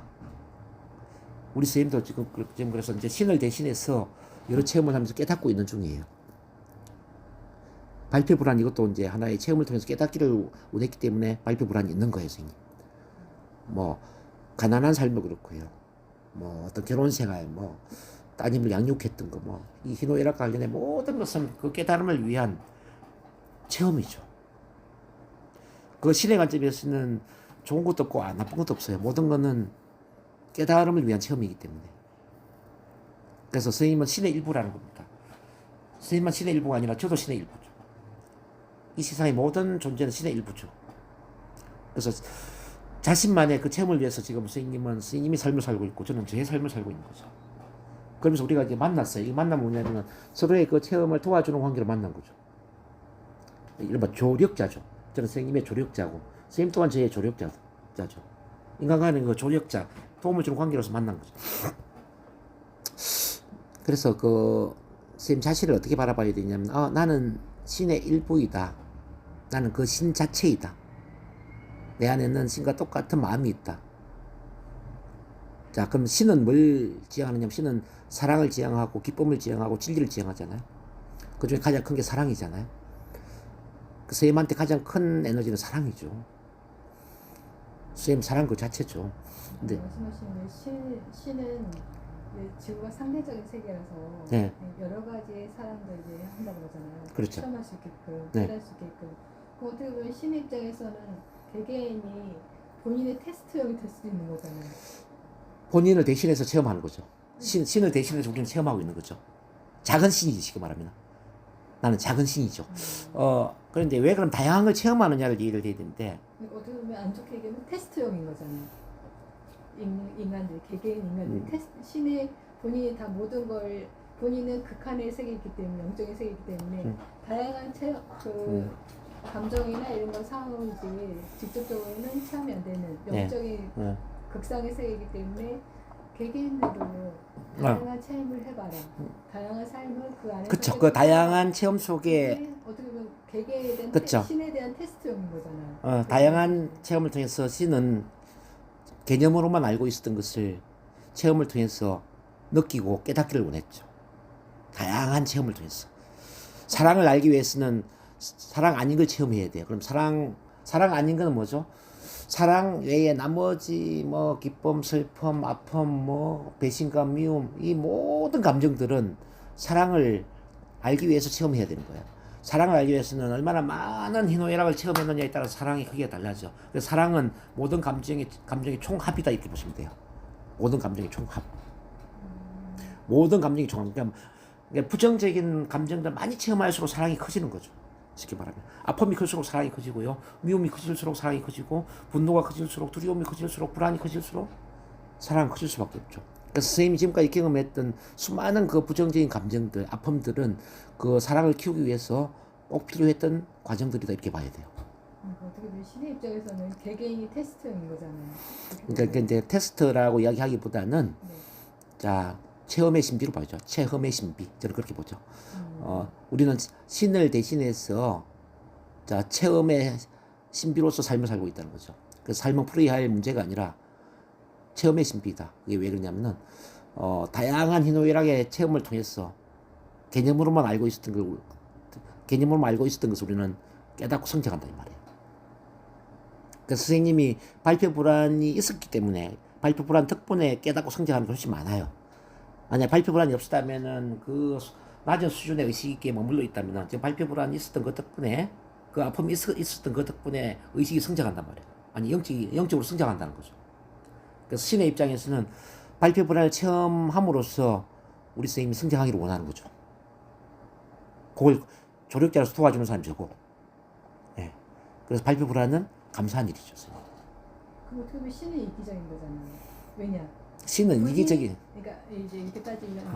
Speaker 1: 우리 선생님도 지금 그래서 이제 신을 대신해서 여러 체험을 하면서 깨닫고 있는 중이에요. 발표 불안 이것도 이제 하나의 체험을 통해서 깨닫기를 원했기 때문에 발표 불안이 있는 거예요, 선생님. 뭐 가난한 삶도 그렇고요. 뭐 어떤 결혼 생활, 뭐 따님을 양육했던 거, 뭐 이 희노애락 관련된 모든 것은 그 깨달음을 위한 체험이죠. 그 신의 관점에서는 좋은 것도 없고 나쁜 것도 없어요. 모든 거는 깨달음을 위한 체험이기 때문에. 그래서 선생님은 신의 일부라는 겁니다. 선생님만 신의 일부가 아니라 저도 신의 일부죠. 이 세상의 모든 존재는 신의 일부죠. 그래서 자신만의 그 체험을 위해서 지금 선생님이 삶을 살고 있고 저는 저의 삶을 살고 있는 거죠. 그러면서 우리가 이제 만났어요. 이 만남은 뭐냐면 서로의 그 체험을 도와주는 관계로 만난 거죠. 이른바 조력자죠. 저는 선생님의 조력자고 선생님 또한 저의 조력자죠. 인간과는 그 조력자, 도움을 주는 관계로서 만난 거죠. 그래서 그 선생님 자신을 어떻게 바라봐야 되냐면 나는 신의 일부이다. 나는 그 신 자체이다. 내 안에는 신과 똑같은 마음이 있다. 자, 그럼 신은 뭘 지향하느냐면 신은 사랑을 지향하고 기쁨을 지향하고 진리를 지향하잖아요. 그 중에 가장 큰 게 사랑이잖아요. 그 선생님한테 가장 큰 에너지는 사랑이죠. 선생님 사랑 그 자체죠. 근데
Speaker 2: 말씀하신 신은 지구가 상대적인 세계라서
Speaker 1: 네.
Speaker 2: 여러 가지의 사랑을 이제 한다고 그러잖아요.
Speaker 1: 그렇죠.
Speaker 2: 체험할 수 있게끔,
Speaker 1: 네.
Speaker 2: 깨달을 수 있게끔. 그 어떻게 보면 신 입장에서는 개개인이 본인의 테스트형이 될 수도 있는 거잖아요.
Speaker 1: 본인을 대신해서 체험하는 거죠. 신을 대신해서 우리는 체험하고 있는 거죠. 작은 신이지, 쉽게 말하면. 나는 작은 신이죠. 그런데 왜 그럼 다양한 걸 체험하느냐를 얘기를 해야 되는데,
Speaker 2: 어떻게 보면 안 좋게 얘기하면 테스트형인 거잖아요. 인간들, 개개인 인간들, 신의 본인이 다 모든 걸 본인은 극한의 세계이기 때문에, 영적인 세계이기 때문에 다양한 감정이나 이런 건 상황이지 직접적으로는 체험이 안 되는 영적인 극상의 세계이기 때문에 개개인으로 다양한 체험을 해봐라. 다양한 삶을 그 안에서.
Speaker 1: 그쵸. 그 다양한 체험 속에
Speaker 2: 어떻게 보면 개개인에 대한
Speaker 1: 그쵸.
Speaker 2: 신에 대한 테스트형인 거잖아요.
Speaker 1: 다양한 체험을 통해서 신은 개념으로만 알고 있었던 것을 체험을 통해서 느끼고 깨닫기를 원했죠. 다양한 체험을 통해서. 사랑을 알기 위해서는 사랑 아닌 걸 체험해야 돼요. 그럼 사랑 아닌 건 뭐죠? 사랑 외에 나머지 뭐 기쁨, 슬픔, 아픔, 뭐 배신감, 미움 이 모든 감정들은 사랑을 알기 위해서 체험해야 되는 거예요. 사랑을 알기 위해서는 얼마나 많은 희노애락을 체험했느냐에 따라서 사랑의 크기가 달라져. 그래서 사랑은 모든 감정의 총합이다 이렇게 보시면 돼요. 모든 감정의 총합. 모든 감정의 총합. 그러니까 부정적인 감정들 많이 체험할수록 사랑이 커지는 거죠. 쉽게 말하면 아픔이 클수록 사랑이 커지고요. 미움이 커질수록 사랑이 커지고 분노가 커질수록 두려움이 커질수록 불안이 커질수록 사랑은 커질 수밖에 없죠. 그래서 선생님이 지금까지 경험했던 수많은 그 부정적인 감정들, 아픔들은 그 사랑을 키우기 위해서 꼭 필요했던 과정들이다 이렇게 봐야 돼요.
Speaker 2: 어떻게 보면 신의 입장에서는 개개인이 테스트형인 거잖아요.
Speaker 1: 그러니까 이제 테스트라고 이야기하기보다는
Speaker 2: 네.
Speaker 1: 자 체험의 신비로 봐야죠. 체험의 신비 저는 그렇게 보죠. 우리는 신을 대신해서 자 체험의 신비로서 삶을 살고 있다는 거죠. 그 삶은 풀어야 할 문제가 아니라 체험의 신비다. 그게 왜 그러냐면은 다양한 희노애락의 체험을 통해서 개념으로만 알고 있었던 걸 개념으로만 알고 있었던 것을 우리는 깨닫고 성장한다 이 말이에요. 그래서 선생님이 발표 불안이 있었기 때문에 발표 불안 덕분에 깨닫고 성장하는 게 훨씬 많아요. 만약 발표 불안이 없었다면은 그 낮은 수준의 의식 있게 머물러 있다면은 지금 발표 불안이 있었던 것 덕분에 그 아픔이 있었던 것 덕분에 의식이 성장한단 말이에요. 아니 영적으로 성장한다는 거죠. 그래서 신의 입장에서는 발표 불안을 체험함으로써 우리 선생님이 성장하기를 원하는 거죠. 그걸 조력자로서 도와주는 사람이 저고. 예. 그래서 발표 불안은 감사한 일이죠. 선생님.
Speaker 2: 그럼 어떻게 보면 신은 이기적인 거잖아요. 왜냐?
Speaker 1: 신은
Speaker 2: 본인이-
Speaker 1: 이기적인.
Speaker 2: 그러니까 이제 이렇게 따지면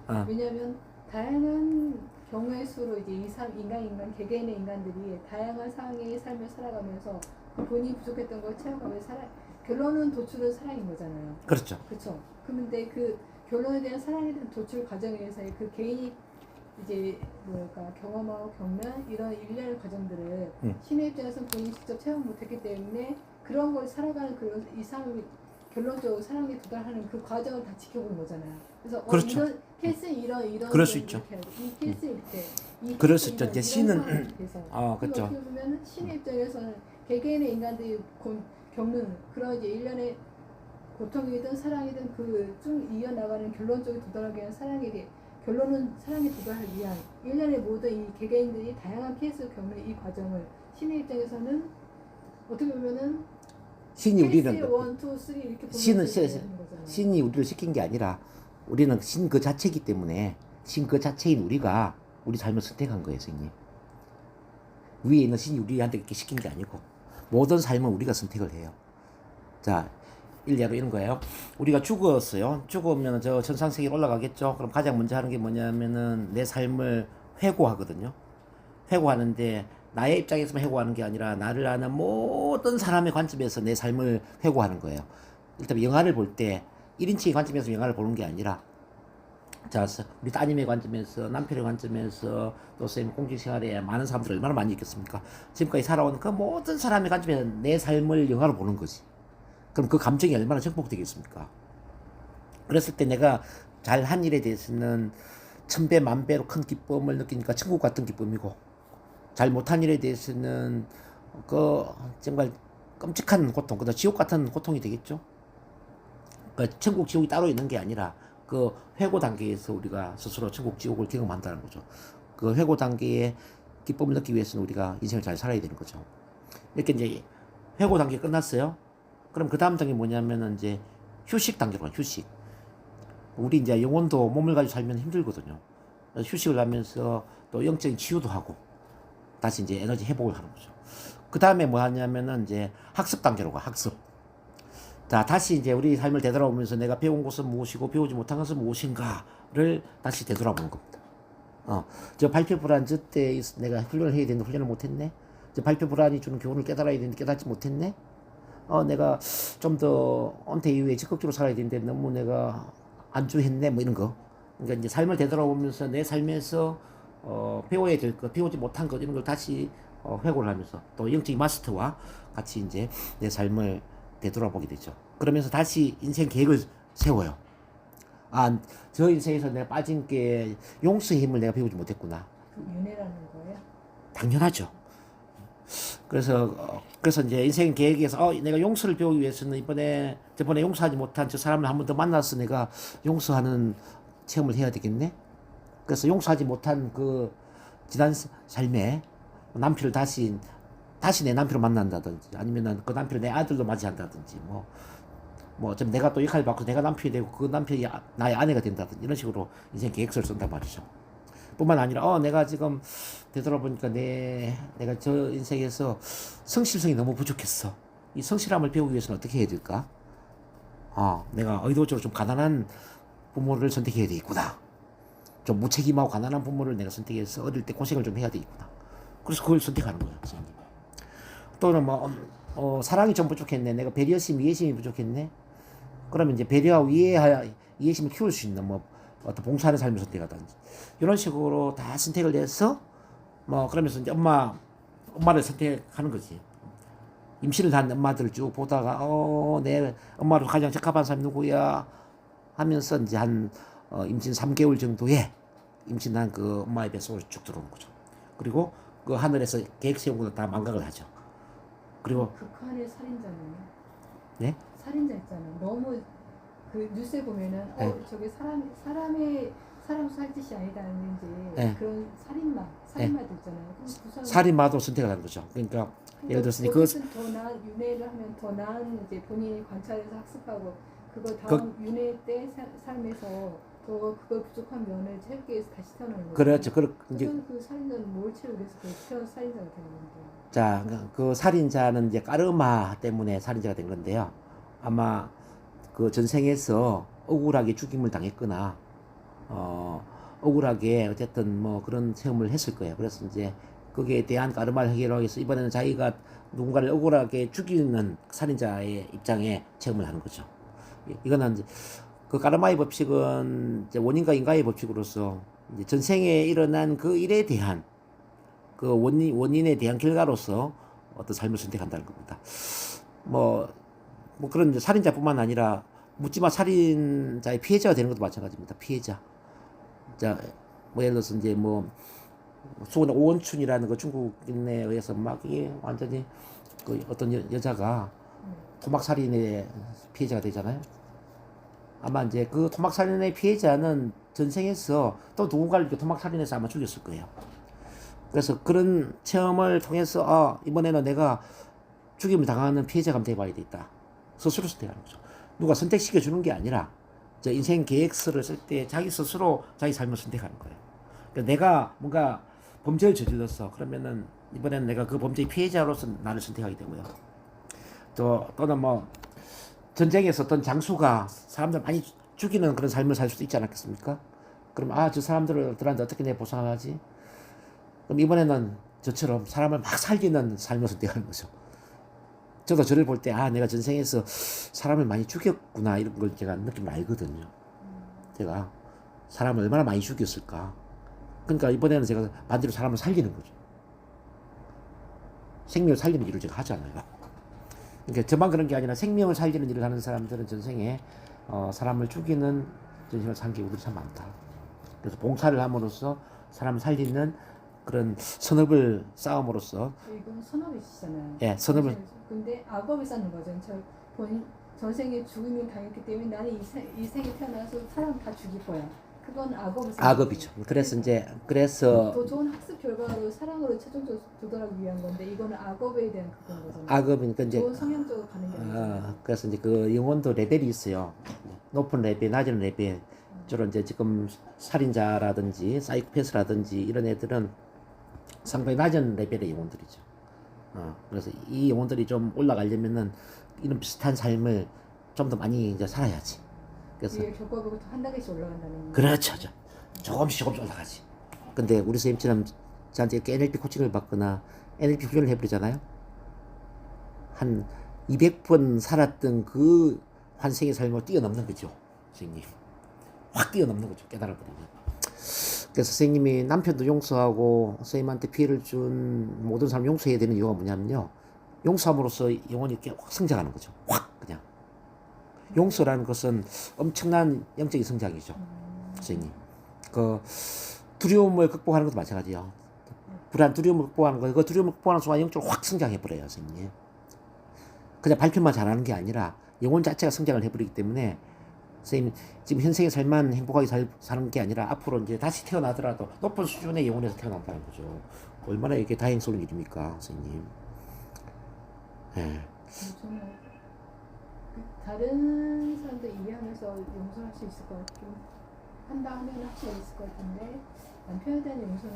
Speaker 1: 아.
Speaker 2: 왜냐하면 다양한 경우의 수로 이제 인간 개개인의 인간들이 다양한 상황의 삶을 살아가면서 그 본인이 부족했던 걸 채워가면서 결론은 도출은 사랑인 거잖아요.
Speaker 1: 그렇죠.
Speaker 2: 그렇죠. 그런데 그 결론에 대한 사랑에 대한 도출 과정에서의 그 개인이 이제 뭐랄까 경험하고 겪는 이런 일련의 과정들을 신의 입장에서는 본인이 직접 체험 못했기 때문에 그런 걸 살아가는 그런 이 사람이 결론적으로 사랑에 도달하는 그 과정을 다 지켜본 거잖아요. 그래서
Speaker 1: 그렇죠.
Speaker 2: 이런 케이스는 이런
Speaker 1: 그럴 수 있죠.
Speaker 2: 이 케이스 이렇게 이
Speaker 1: 그럴
Speaker 2: 케이스
Speaker 1: 수 있죠.
Speaker 2: 이런
Speaker 1: 이제 신은
Speaker 2: 상황에서.
Speaker 1: 그렇죠.
Speaker 2: 어떻게 보면 신의 입장에서는 개개인의 인간들이 겪는 그런 이제 일련의 고통이든 사랑이든 그 쭉 이어나가는 결론적으로 도달하기 위한 결론은 사랑에 도달하기 위한 일련의 모든 이 개개인들이 다양한 케이스를 겪는 이 과정을 신의 입장에서는 어떻게 보면은
Speaker 1: 신이
Speaker 2: 케이스 1,
Speaker 1: 우리는
Speaker 2: 2, 3 이렇게
Speaker 1: 신은
Speaker 2: 보면서 되는 거잖아요.
Speaker 1: 신이 우리를 시킨 게 아니라 우리는 신 그 자체이기 때문에 신 그 자체인 우리가 우리 삶을 선택한 거예요, 선생님. 위에 있는 신이 우리한테 이렇게 시킨 게 아니고 모든 삶은 우리가 선택을 해요. 자, 일례로 이런 거예요. 우리가 죽었어요. 죽으면 저 천상세계로 올라가겠죠. 그럼 가장 먼저 하는 게 뭐냐면은 내 삶을 회고하거든요. 회고하는데 나의 입장에서만 회고하는 게 아니라 나를 아는 모든 사람의 관점에서 내 삶을 회고하는 거예요. 일단 영화를 볼 때 1인칭의 관점에서 영화를 보는 게 아니라 자, 우리 따님의 관점에서 남편의 관점에서 또 쌤 공직 생활에 많은 사람들 얼마나 많이 있겠습니까? 지금까지 살아온 그 모든 사람의 관점에서 내 삶을 영화로 보는 거지. 그럼 그 감정이 얼마나 증폭되겠습니까? 그랬을 때 내가 잘한 일에 대해서는 천배 만배로 큰 기쁨을 느끼니까 천국 같은 기쁨이고 잘 못한 일에 대해서는 그 정말 끔찍한 고통, 그다음 지옥 같은 고통이 되겠죠. 그 천국 지옥이 따로 있는 게 아니라 그 회고 단계에서 우리가 스스로 천국 지옥을 경험한다는 거죠. 그 회고 단계의 기쁨을 느끼기 위해서는 우리가 인생을 잘 살아야 되는 거죠. 이렇게 이제 회고 단계 끝났어요. 그럼 그 다음 단계 뭐냐면은 이제 휴식 단계로 가요. 휴식. 우리 이제 영혼도 몸을 가지고 살면 힘들거든요. 휴식을 하면서 또 영적인 치유도 하고 다시 이제 에너지 회복을 하는 거죠. 그 다음에 뭐 하냐면은 이제 학습 단계로 가. 학습. 자, 다시 이제 우리 삶을 되돌아보면서 내가 배운 것은 무엇이고 배우지 못한 것은 무엇인가를 다시 되돌아보는 겁니다. 저 발표 불안 저때 내가 훈련을 해야 되는데 훈련을 못했네. 저 발표 불안이 주는 교훈을 깨달아야 되는데 깨닫지 못했네. 내가 좀 더 은퇴 이후에 적극적으로 살아야 되는데 너무 내가 안주했네. 뭐 이런 거. 그러니까 이제 삶을 되돌아보면서 내 삶에서 배워야 될 것, 배우지 못한 것 이런 걸 다시 회고를 하면서 또 영적인 마스터와 같이 이제 내 삶을 되돌아보게 되죠. 그러면서 다시 인생 계획을 세워요. 저 인생에서 내가 빠진 게 용서의 힘을 내가 배우지 못했구나.
Speaker 2: 그 윤회라는 거예요?
Speaker 1: 당연하죠. 그래서 이제 인생 계획에서 내가 용서를 배우기 위해서는 저번에 용서하지 못한 저 사람을 한 번 더 만나서 내가 용서하는 체험을 해야 되겠네. 그래서 용서하지 못한 그 지난 삶에 남편을 다시 내 남편을 만난다든지 아니면은 그 남편을 내 아들로 맞이한다든지 좀 내가 또 역할을 바꿔서 내가 남편이 되고 그 남편이 나의 아내가 된다든지 이런 식으로 인생 계획서를 쓴단 말이죠. 뿐만 아니라 내가 지금 되돌아보니까 내가 저 인생에서 성실성이 너무 부족했어. 이 성실함을 배우기 위해서는 어떻게 해야 될까? 내가 의도적으로 좀 가난한 부모를 선택해야 되겠구나. 좀 무책임하고 가난한 부모를 내가 선택해서 어릴 때 고생을 좀 해야 되겠구나. 그래서 그걸 선택하는 거예요, 선생님. 또는 뭐 사랑이 좀 부족했네. 내가 배려심, 이해심이 부족했네. 그러면 이제 배려하고 이해심을 키울 수 있는 뭐 어떤 봉사하는 삶을 선택하든지 이런 식으로 다 선택을 해서 뭐 그러면서 이제 엄마를 선택하는 거지. 임신을 한 엄마들을 쭉 보다가 내 엄마로 가장 적합한 사람이 누구야 하면서 이제 한 임신 3개월 정도에 임신한 그 엄마의 뱃속으로 쭉 들어오는 거죠. 그리고 그 하늘에서 계획 세운 것도 다 망각을 하죠. 그리고
Speaker 2: 극한의 살인자는
Speaker 1: 네?
Speaker 2: 살인자 있잖아. 너무 그 뉴스에 보면은
Speaker 1: 네.
Speaker 2: 저게 사람 살 짓이 아니다는지
Speaker 1: 네.
Speaker 2: 그런 살인마도 있잖아요. 그럼 그 사람
Speaker 1: 살인마도 선택을 하는 거죠. 그러니까 예를 들어서 이제
Speaker 2: 그것은 더 나은 윤회를 하면 더 나은 이제 본인이 관찰해서 학습하고 그거 다음 윤회 때 삶에서 더 그걸 부족한 면을 채우기 위해서 다시 태어나는 거죠.
Speaker 1: 그렇죠. 이제
Speaker 2: 그럼 그 살인자는 뭘 채우기 위해서 그 살인자가 되는 건데.
Speaker 1: 자, 그 살인자는 이제 까르마 때문에 살인자가 된 건데요. 아마 그 전생에서 억울하게 죽임을 당했거나, 억울하게 어쨌든 뭐 그런 체험을 했을 거예요. 그래서 이제 거기에 대한 까르마를 해결하기 위해서 이번에는 자기가 누군가를 억울하게 죽이는 살인자의 입장에 체험을 하는 거죠. 이거는 이제 그 까르마의 법칙은 이제 원인과 인과의 법칙으로서 이제 전생에 일어난 그 일에 대한 그 원인에 대한 결과로서 어떤 삶을 선택한다는 겁니다. 뭐 그런 이제 살인자뿐만 아니라 묻지마 살인자의 피해자가 되는 것도 마찬가지입니다. 피해자. 자, 뭐 예를 들어서 이제 뭐 수원 오원춘이라는 그 중국인에 의해서 막 이게 완전히 그 어떤 여자가 토막 살인의 피해자가 되잖아요. 아마 이제 그 토막 살인의 피해자는 전생에서 또 누군가를 이렇게 토막 살인해서 아마 죽였을 거예요. 그래서 그런 체험을 통해서 이번에는 내가 죽임을 당하는 피해자가 되어봐야 되겠다. 스스로 선택하는 거죠. 누가 선택시켜 주는 게 아니라 저 인생 계획서를 쓸 때 자기 스스로 자기 삶을 선택하는 거예요. 그러니까 내가 뭔가 범죄를 저질렀어. 그러면은 이번에는 내가 그 범죄의 피해자로서 나를 선택하게 되고요. 또는 뭐 전쟁에서 어떤 장수가 사람들 많이 죽이는 그런 삶을 살 수도 있지 않았겠습니까? 그럼 저 사람들한테 어떻게 내 보상하지? 그럼 이번에는 저처럼 사람을 막 살리는 삶을 선택하는 거죠. 저도 저를 볼 때 내가 전생에서 사람을 많이 죽였구나 이런 걸 제가 느낌을 알거든요. 제가 사람을 얼마나 많이 죽였을까. 그러니까 이번에는 제가 반대로 사람을 살리는 거죠. 생명을 살리는 일을 제가 하잖아요. 그러니까 저만 그런 게 아니라 생명을 살리는 일을 하는 사람들은 전생에 사람을 죽이는 전생을 산 경우들이 참 많다. 그래서 봉사를 함으로써 사람을 살리는 그런 선업을 쌓음으로써
Speaker 2: 이건 선업이시잖아요.
Speaker 1: 예, 선업을.
Speaker 2: 근데 악업을 쌓는 거죠. 본인 전생에 죽음을 당했기 때문에 나는 이 생에 태어나서 사람 다 죽일 거야. 그건 악업을 쌓는
Speaker 1: 악업이죠. 그래서
Speaker 2: 더 좋은 학습 결과로 사랑으로 최종적으로 도달하기 위한 건데 이거는 악업에 대한 그건 거잖아요.
Speaker 1: 악업이니까 이제
Speaker 2: 좋은 성향적으로 가는 게 아니잖아요.
Speaker 1: 그래서 이제 그 영혼도 레벨이 있어요. 높은 레벨, 낮은 레벨. 주로 이제 지금 살인자라든지 사이코패스라든지 이런 애들은 상당히 낮은 레벨의 영혼들이죠. 그래서 이 영혼들이 좀 올라가려면은 이런 비슷한 삶을 좀 더 많이 이제 살아야지. 그래서
Speaker 2: 위에 겪어보고 한 단계씩 올라간다는.
Speaker 1: 그렇죠. 조금씩 올라가지. 근데 우리 선생님처럼 저한테 이렇게 NLP 코칭을 받거나 NLP 훈련을 해버리잖아요. 한 200번 살았던 그 환생의 삶을 뛰어넘는 거죠. 선생님. 확 뛰어넘는 거죠. 깨달아버리면. 그래서 선생님이 남편도 용서하고 선생님한테 피해를 준 모든 사람 용서해야 되는 이유가 뭐냐면요. 용서함으로써 영혼이 이렇게 확 성장하는 거죠. 확 그냥. 용서라는 것은 엄청난 영적인 성장이죠. 선생님. 그 두려움을 극복하는 것도 마찬가지예요. 불안, 두려움을 극복하는 거, 그 두려움을 극복하는 순간 영적으로 확 성장해버려요, 선생님. 그냥 발표만 잘하는 게 아니라 영혼 자체가 성장을 해버리기 때문에 선생님 지금 현생의 삶만 행복하게 사는 게 아니라 앞으로 이제 다시 태어나더라도 높은 수준의 영혼에서 태어난다는 거죠. 얼마나 이게 다행스러운 일입니까, 선생님. 예.
Speaker 2: 저는 다른 사람들 이해하면서 용서할 수 있을 것 같고 한다 하면 확실히 있을 것 같은데 남편에 대한 용서는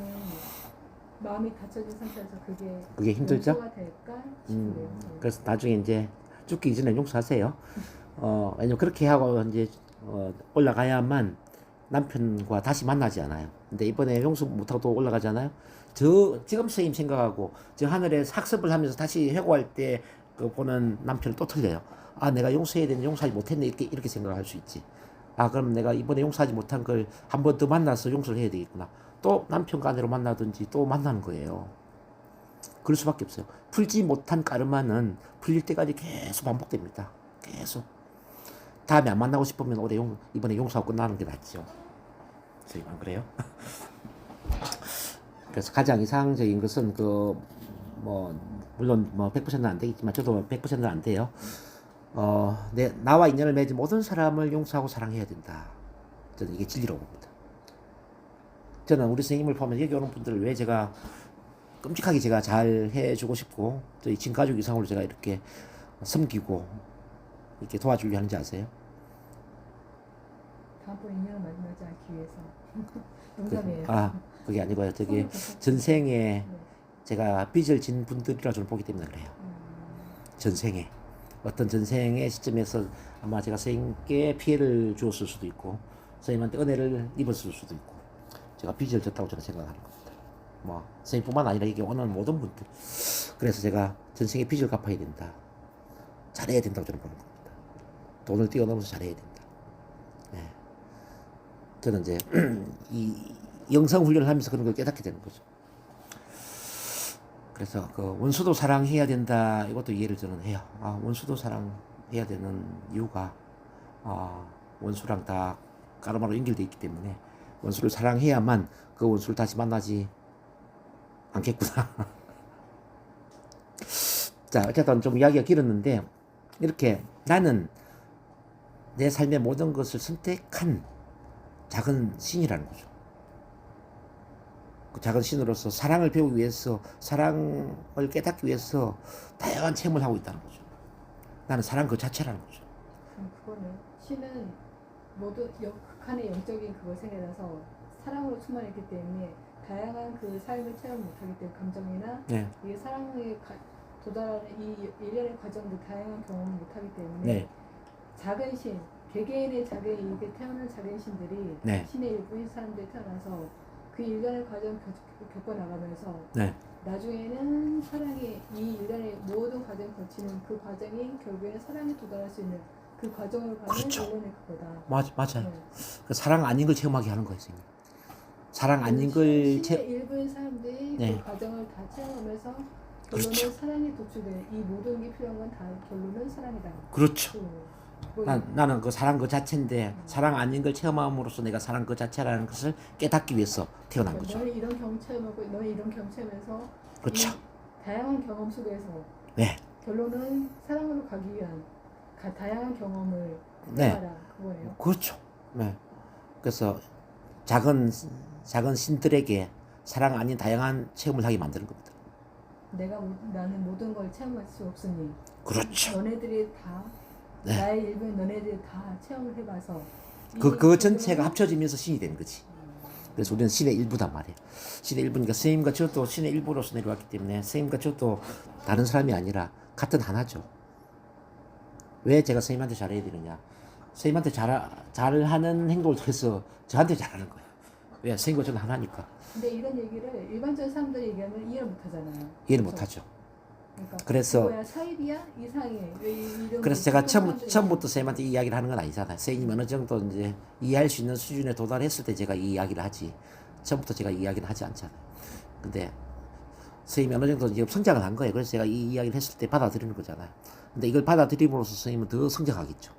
Speaker 2: 마음이 닫혀진 상태에서 그게
Speaker 1: 힘들죠?
Speaker 2: 용서가 될까 싶네요.
Speaker 1: 그래서 나중에 이제 죽기 이전에 용서하세요. 왜냐면 그렇게 하고 이제 올라가야만 남편과 다시 만나지 않아요. 근데 이번에 용서 못하고 또 올라가잖아요. 저 지금 선생님 생각하고 저 하늘에 학습을 하면서 다시 회고할 때 그 보는 남편은 또 틀려요. 아, 내가 용서해야 되는데 용서하지 못했네, 이렇게 생각할 수 있지. 아, 그럼 내가 이번에 용서하지 못한 걸 한 번 더 만나서 용서를 해야 되겠구나. 또 남편과 아내로 만나든지 또 만나는 거예요. 그럴 수밖에 없어요. 풀지 못한 까르마는 풀릴 때까지 계속 반복됩니다. 계속. 다음에 안 만나고 싶으면 이번에 용서하고 끝나는 게 낫죠. 선생님 안 그래요? 그래서 가장 이상적인 것은 물론 100%는 안 되겠지만 저도 100%는 안 돼요. 나와 인연을 맺은 모든 사람을 용서하고 사랑해야 된다. 저는 이게 진리라고 봅니다. 저는 우리 선생님을 보면 여기 오는 분들을 왜 제가 끔찍하게 제가 잘 해주고 싶고 저희 친가족 이상으로 제가 이렇게 섬기고 이렇게 도와주려 하는지 아세요?
Speaker 2: 다음번에 인연을 만나지 않기 위해서. 농담이에요.
Speaker 1: 그게 아니고요. 저기 전생에 제가 빚을 진 분들이라 저는 보기 때문에 그래요. 전생에 어떤 전생의 시점에서 아마 제가 선생님께 피해를 주었을 수도 있고 선생님한테 은혜를 입었을 수도 있고 제가 빚을 졌다고 저는 생각하는 겁니다. 선생님뿐만 아니라 이게 오는 모든 분들. 그래서 제가 전생에 빚을 갚아야 된다. 잘해야 된다고 저는 보는 겁니다. 돈을 뛰어넘어서 잘해야 된다. 네. 저는 이제 이 영성 훈련을 하면서 그런 걸 깨닫게 되는 거죠. 그래서 원수도 사랑해야 된다. 이것도 이해를 저는 해요. 원수도 사랑해야 되는 이유가 원수랑 다 까르마로 연결되어 있기 때문에 원수를 사랑해야만 그 원수를 다시 만나지 않겠구나. 자, 어쨌든 좀 이야기가 길었는데 이렇게 나는 내 삶의 모든 것을 선택한 작은 신이라는 거죠. 그 작은 신으로서 사랑을 배우기 위해서, 사랑을 깨닫기 위해서 다양한 체험을 하고 있다는 거죠. 나는 사랑 그 자체라는 거죠.
Speaker 2: 그거는 신은 모두 극한의 영적인 그걸 생겨나서 사랑으로 충만했기 때문에 다양한 그 삶을 체험 못하기 때문에 감정이나 이 사랑에 도달하는 이 일련의 과정도 다양한 경험을 못하기 때문에 작은 신, 개개인의 이게 태어난 작은 신들이 신의 일부인 사람들이 태어나서 그 일련의 과정을 겪어나가면서 나중에는 사랑이 이 일련의 모든 과정을 거치는 그 과정이 결국에는 사랑에 도달할 수 있는 그 과정으로 가는 일련의 그거다.
Speaker 1: 맞아요. 그 사랑 아닌 걸 체험하게 하는 거예요, 선생님. 사랑 아닌 걸
Speaker 2: 신의 일부인 사람들이 그 과정을 다 체험하면서 결론은 사랑이 도출되는 이 모든 게 필요한 건 다 결론은 사랑이다.
Speaker 1: 그렇죠. 나는 그 사랑 그 자체인데 사랑 아닌 걸 체험함으로써 내가 사랑 그 자체라는 것을 깨닫기 위해서 태어난 거죠.
Speaker 2: 너는 이런 경험 체험하고 너는 이런 경험 체험해서
Speaker 1: 그렇죠.
Speaker 2: 다양한 경험 속에서 결론은 사랑으로 가기 위한 다양한 경험을 해봐라 그거예요.
Speaker 1: 그렇죠. 그래서 작은 신들에게 사랑 아닌 다양한 체험을 하게 만드는 겁니다.
Speaker 2: 나는 모든 걸 체험할 수 없으니.
Speaker 1: 그렇죠.
Speaker 2: 너네들이 다 나의 일부인 너네들이 다 체험을 해봐서
Speaker 1: 그 전체가 합쳐지면서 신이 되는 거지. 그래서 우리는 신의 일부단 말이에요. 신의 일부니까 선생님과 저도 신의 일부로서 내려왔기 때문에 선생님과 저도 다른 사람이 아니라 같은 하나죠. 왜 제가 선생님한테 잘해야 되느냐? 선생님한테 잘하는 행동을 통해서 저한테 잘하는 거예요. 왜? 선생님과 저는 하나니까.
Speaker 2: 근데 이런 얘기를 일반적인 사람들이 얘기하면 이해를 못하잖아요.
Speaker 1: 이해를 못하죠.
Speaker 2: 그러니까
Speaker 1: 그래서
Speaker 2: 뭐야 사입이야 이상해.
Speaker 1: 그래서 제가 처음부터 선생님한테 이 이야기를 하는 건 아니잖아요. 선생님 어느 정도 이제 이해할 수 있는 수준에 도달했을 때 제가 이 이야기를 하지. 처음부터 제가 이 이야기를 하지 않잖아요. 근데 선생님이 어느 정도 이제 성장을 한 거예요. 그래서 제가 이 이야기를 했을 때 받아들이는 거잖아요. 근데 이걸 받아들임으로써 선생님은 더 성장하겠죠.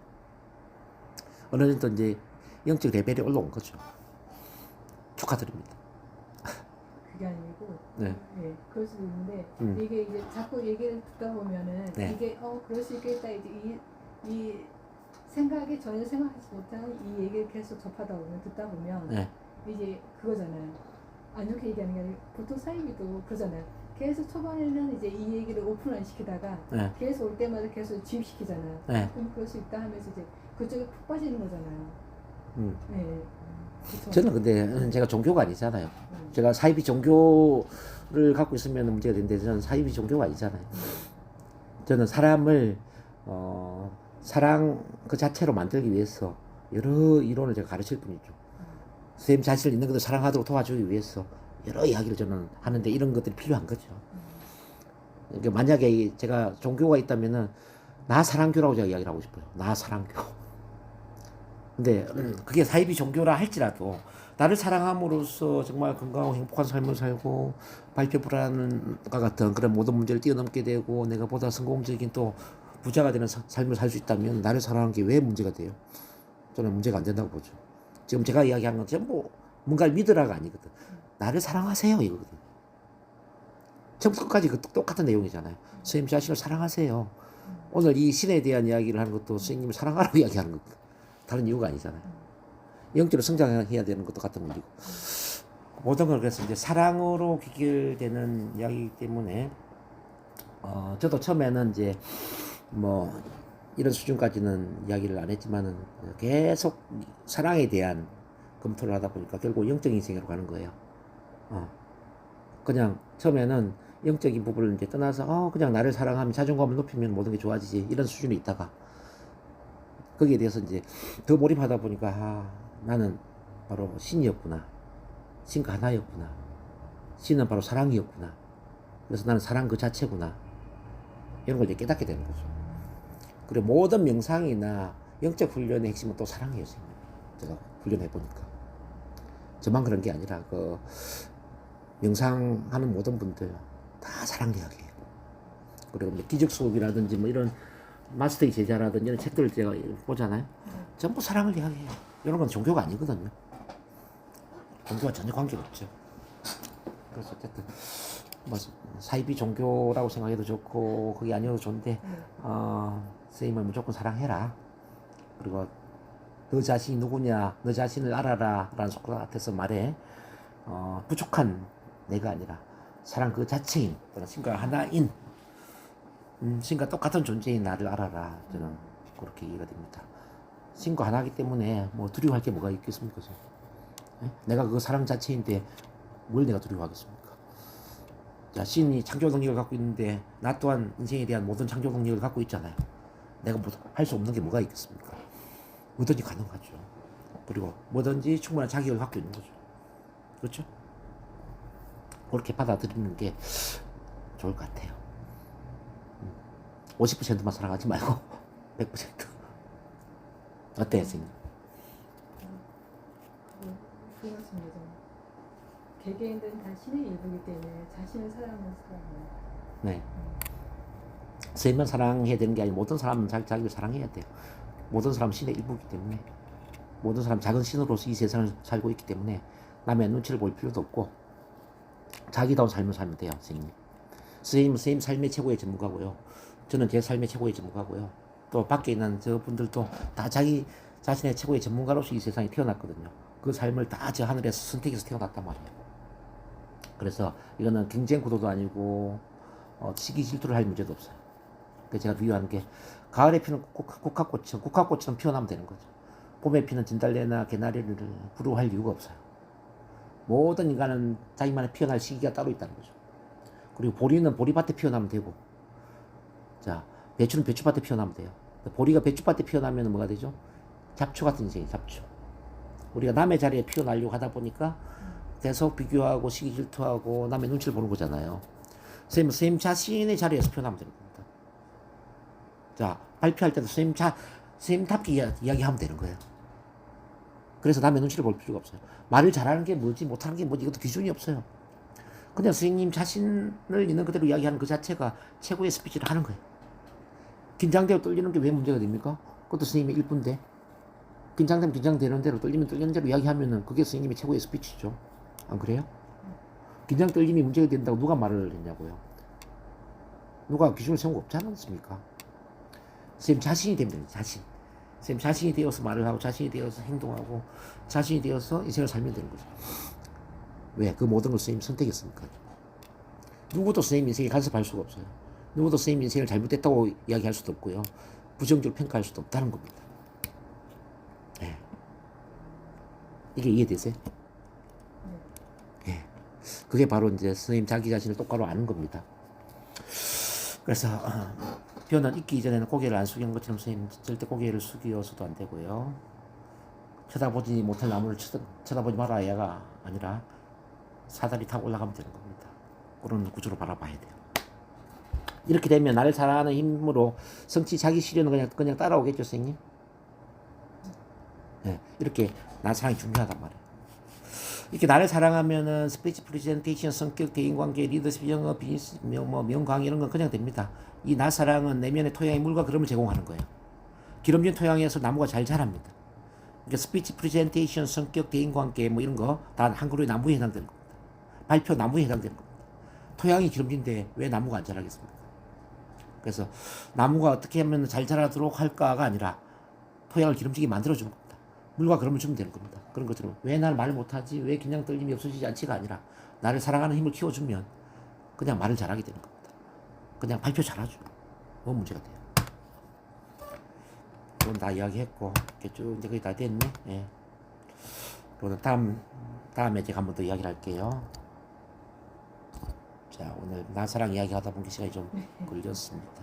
Speaker 1: 어느 정도 이제 영적 레벨이 올라온 거죠. 축하드립니다.
Speaker 2: 그게 아니고 그럴 수도 있는데 이게 이제 자꾸 얘기를 듣다 보면은 이게 그럴 수 있겠다 이제 이 생각에 전혀 생각하지 못한 이 얘기를 계속 접하다 보면 듣다 보면 이제 그거잖아요. 안 좋게 얘기하는 게 아니라 보통 사이비도 그러잖아요. 계속 초반에는 이제 이 얘기를 오픈 안 시키다가 계속 올 때마다 계속 주입시키잖아요. 그럼 그럴 수 있다 하면서 이제 그쪽에 푹 빠지는 거잖아요.
Speaker 1: 저는 근데 제가 종교가 아니잖아요. 제가 사이비 종교를 갖고 있으면 문제가 되는데 저는 사이비 종교가 아니잖아요. 저는 사람을 사랑 그 자체로 만들기 위해서 여러 이론을 제가 가르칠 뿐이죠. 선생님 자신을 있는 그대로 사랑하도록 도와주기 위해서 여러 이야기를 저는 하는데 이런 것들이 필요한 거죠. 그러니까 만약에 제가 종교가 있다면은 나 사랑교라고 제가 이야기를 하고 싶어요. 나 사랑교. 근데 그게 사이비 종교라 할지라도 나를 사랑함으로써 정말 건강하고 행복한 삶을 살고 발표 불안과 같은 그런 모든 문제를 뛰어넘게 되고 내가 보다 성공적인 또 부자가 되는 삶을 살 수 있다면 나를 사랑하는 게 왜 문제가 돼요? 저는 문제가 안 된다고 보죠. 지금 제가 이야기한 건 전부 뭔가를 믿으라가 아니거든. 나를 사랑하세요 이거거든. 처음부터 끝까지 그 똑같은 내용이잖아요. 선생님 자신을 사랑하세요. 오늘 이 신에 대한 이야기를 하는 것도 선생님을 사랑하라고 이야기하는 거거든. 다른 이유가 아니잖아요. 영적으로 성장해야 되는 것도 같은 일이고. 모든 걸 그래서 이제 사랑으로 귀결되는 이야기이기 때문에 저도 처음에는 이제 뭐 이런 수준까지는 이야기를 안 했지만은 계속 사랑에 대한 검토를 하다 보니까 결국 영적인 세계로 가는 거예요. 그냥 처음에는 영적인 부분을 이제 떠나서 그냥 나를 사랑하면 자존감을 높이면 모든 게 좋아지지 이런 수준에 있다가 거기에 대해서 이제 더 몰입하다 보니까 나는 바로 신이었구나. 신과 하나였구나. 신은 바로 사랑이었구나. 그래서 나는 사랑 그 자체구나. 이런 걸 이제 깨닫게 되는 거죠. 그리고 모든 명상이나 영적 훈련의 핵심은 또 사랑이에요. 제가 훈련해 보니까. 저만 그런 게 아니라 그 명상하는 모든 분들 다 사랑 이야기예요. 그리고 뭐 기적 수업이라든지 뭐 이런 마스터의 제자라든지 이런 책들을 제가 보잖아요. 전부 사랑을 이야기해요. 이런 건 종교가 아니거든요. 종교와 전혀 관계가 없죠. 그래서 어쨌든 뭐 사이비 종교라고 생각해도 좋고 그게 아니어도 좋은데 선생님을 무조건 사랑해라. 그리고 너 자신이 누구냐, 너 자신을 알아라 라는 소크라테스 말에 부족한 내가 아니라 사랑 그 자체인 또는 신과 하나인 신과 똑같은 존재인 나를 알아라. 저는 그렇게 이해가 됩니다. 신과 하나이기 때문에 뭐 두려워할 게 뭐가 있겠습니까? 네? 내가 그 사랑 자체인데 뭘 내가 두려워하겠습니까? 자, 신이 창조 능력을 갖고 있는데 나 또한 인생에 대한 모든 창조 능력을 갖고 있잖아요. 내가 뭐 할 수 없는 게 뭐가 있겠습니까? 뭐든지 가능하죠. 그리고 뭐든지 충분한 자격을 갖고 있는 거죠. 그렇죠? 그렇게 받아들이는 게 좋을 것 같아요. 50%만 사랑하지 말고 100%. 어때요, 선생님?
Speaker 2: 그 말씀이죠. 개개인들은 다 신의 일부이기 때문에 자신을 사랑하는 사람은.
Speaker 1: 네. 선생님만 사랑해야 되는 게 아니고 모든 사람은 자기를 사랑해야 돼요. 모든 사람은 신의 일부이기 때문에 모든 사람 작은 신으로서 이 세상을 살고 있기 때문에 남의 눈치를 볼 필요도 없고 자기다운 삶을 살면 돼요, 선생님. 선생님은 선생님 삶의 최고의 전문가고요. 저는 제 삶의 최고의 전문가고요. 또 밖에 있는 저분들도 다 자기 자신의 최고의 전문가로서 이 세상에 태어났거든요. 그 삶을 다 저 하늘에서 선택해서 태어났단 말이에요. 그래서 이거는 경쟁 구도도 아니고 시기 질투를 할 문제도 없어요. 그래서 제가 비유하는 게 가을에 피는 국화꽃처럼 피어나면 되는 거죠. 봄에 피는 진달래나 개나리를 부러워할 이유가 없어요. 모든 인간은 자기만의 피어날 시기가 따로 있다는 거죠. 그리고 보리는 보리밭에 피어나면 되고, 자, 배추는 배추밭에 피어나면 돼요. 보리가 배추밭에 피어나면 뭐가 되죠? 잡초 같은 인생이 잡초. 우리가 남의 자리에 피어나려고 하다 보니까 계속 비교하고 시기 질투하고 남의 눈치를 보는 거잖아요. 선생님 자신의 자리에서 피어나면 되는 겁니다. 자, 발표할 때도 선생님답게 이야기하면 되는 거예요. 그래서 남의 눈치를 볼 필요가 없어요. 말을 잘하는 게 뭐지, 못하는 게 뭐지, 이것도 기준이 없어요. 그냥 선생님 자신을 있는 그대로 이야기하는 그 자체가 최고의 스피치를 하는 거예요. 긴장되고 떨리는 게 왜 문제가 됩니까? 그것도 선생님의 일부인데. 긴장되면 긴장되는 대로, 떨리면 떨리는 대로 이야기하면은 그게 선생님의 최고의 스피치죠. 안 그래요? 긴장 떨림이 문제가 된다고 누가 말을 했냐고요. 누가 기준을 세운 거 없지 않습니까? 선생님 자신이 되면 됩니다. 자신. 선생님 자신이 되어서 말을 하고 자신이 되어서 행동하고 자신이 되어서 인생을 살면 되는 거죠. 왜? 그 모든 걸 선생님 선택했으니까. 누구도 선생님 인생에 간섭할 수가 없어요. 누구도 선생님 인생을 잘못됐다고 이야기할 수도 없고요. 부정적으로 평가할 수도 없다는 겁니다. 네. 이게 이해되세요? 네. 그게 바로 이제 선생님 자기 자신을 똑바로 아는 겁니다. 그래서 벼는 익기 이전에는 고개를 안 숙이는 것처럼 선생님 절대 고개를 숙여서도 안 되고요. 쳐다보지 못할 나무를 쳐다보지 마라 얘가 아니라 사다리 타고 올라가면 되는 겁니다. 그런 구조로 바라봐야 돼요. 이렇게 되면 나를 사랑하는 힘으로 성취 자기 실현은 그냥 따라오겠죠, 선생님? 네, 이렇게 나 사랑이 중요하단 말이에요. 이렇게 나를 사랑하면은 스피치 프레젠테이션, 성격, 대인관계, 리더십, 영어, 비즈니스, 명강 이런 건 그냥 됩니다. 이 나 사랑은 내면의 토양의 물과 그름을 제공하는 거예요. 기름진 토양에서 나무가 잘 자랍니다. 그러니까 스피치 프레젠테이션, 성격, 대인관계 뭐 이런 거 다 한 그루의 나무에 해당되는 겁니다. 발표 나무에 해당되는 겁니다. 토양이 기름진데 왜 나무가 안 자라겠습니까? 그래서 나무가 어떻게 하면 잘 자라도록 할까가 아니라 토양을 기름지게 만들어주는 겁니다. 물과 그름을 주면 되는 겁니다. 그런 것처럼 왜 나를 말 못하지? 왜 긴장 떨림이 없어지지 않지가 아니라 나를 사랑하는 힘을 키워주면 그냥 말을 잘하게 되는 겁니다. 그냥 발표 잘하죠. 뭐 문제가 돼요. 이건 다 이야기했고 쭉 이제 거의 다 됐네. 예. 그리고 다음에 제가 한 번 더 이야기를 할게요. 자, 오늘 나사랑 이야기하다 보니까 시간이 좀 걸렸습니다.